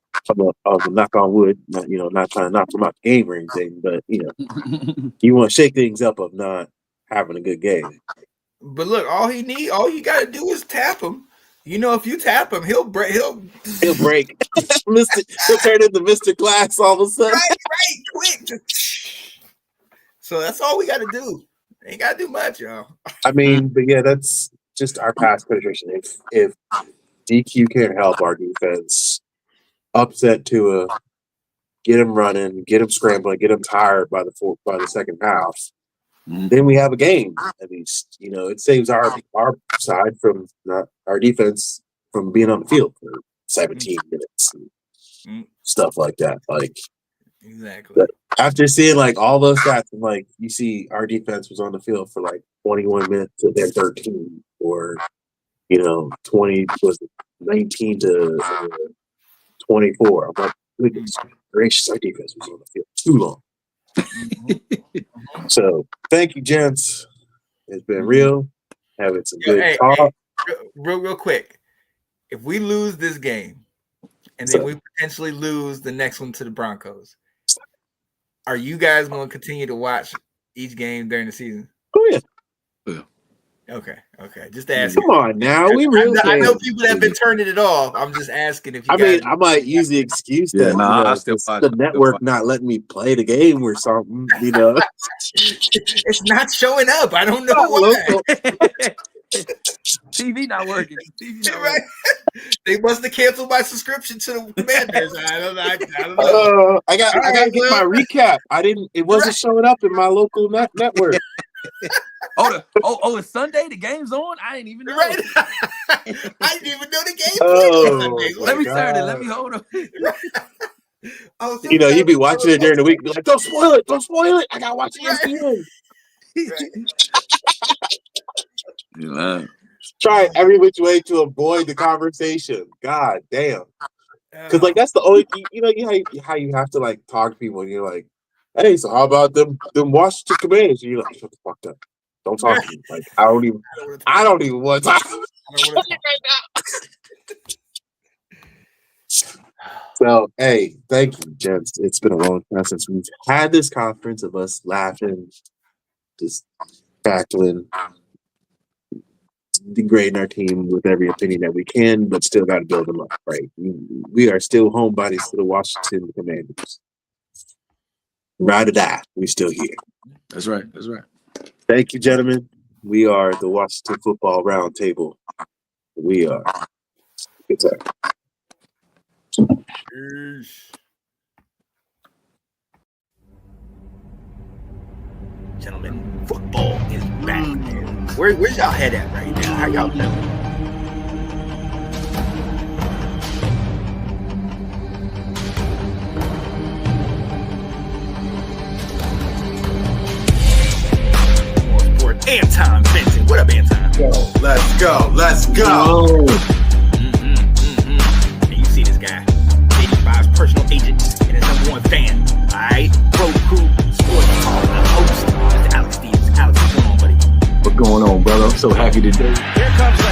knock on wood, not trying to knock him out the game or anything, but you want to shake things up of not having a good game. But look, all you got to do is tap him. If you tap him, he'll break. He'll break. He'll turn into Mr. Glass all of a sudden. Right, quick. So that's all we got to do. Ain't got to do much, y'all. I mean, but yeah, that's just our pass penetration. If DQ can't help our defense, upset Tua, get him running, get him scrambling, get him tired by the second half, then we have a game. At least it saves our side from our defense from being on the field for 17 minutes and stuff like that. Like exactly. After seeing all those stats, and you see our defense was on the field for 21 minutes of their 13, or 19 to 24. I'm like, goodness gracious, our defense was on the field too long. So thank you, gents. It's been real. Having some good talk. Real quick. If we lose this game and then we potentially lose the next one to the Broncos, are you guys going to continue to watch each game during the season? Oh yeah. Okay. Just to ask. Come on now, we really. I know people that have been turning it off. I'm just asking if you. I might use the excuse that I still watch the network not letting me play the game or something. It's not showing up. I don't know why. TV not working. Right. They must have canceled my subscription to the Commanders. I don't know. I got to get my recap. It wasn't showing up in my local network. It's Sunday. The game's on. I ain't even know. Right. I didn't even know the game. Let me turn it. Let me hold on. You'd be watching it during the week. Be like, don't spoil it. Don't spoil it. I got to watch ESPN. Try every which way to avoid the conversation. God damn. Because that's the only how you have to talk to people, and you're like, hey, so how about them Washington Commanders? And you're like, shut the fuck up. Don't talk to me. I don't even want to talk right now. So, hey, thank you, gents. It's been a long time since we've had this conference of us laughing, just cackling, degrading our team with every opinion that we can, but still got to build them up, right? We are still homebodies to the Washington Commanders. Ride or die, we still here. That's right. Thank you, gentlemen. We are the Washington Football Roundtable. We are. Good time. Gentlemen, football is back. Where's y'all head at right now? How y'all doing? Anton Benson. What up, Anton? Let's go. And you see this guy, 85's personal agent and his #1 fan. All right, Pro Crew Sports Talk, the host, Mr. Alex Stevens. Alex, what's going on, buddy? What's going on, brother? I'm so happy today. Here comes the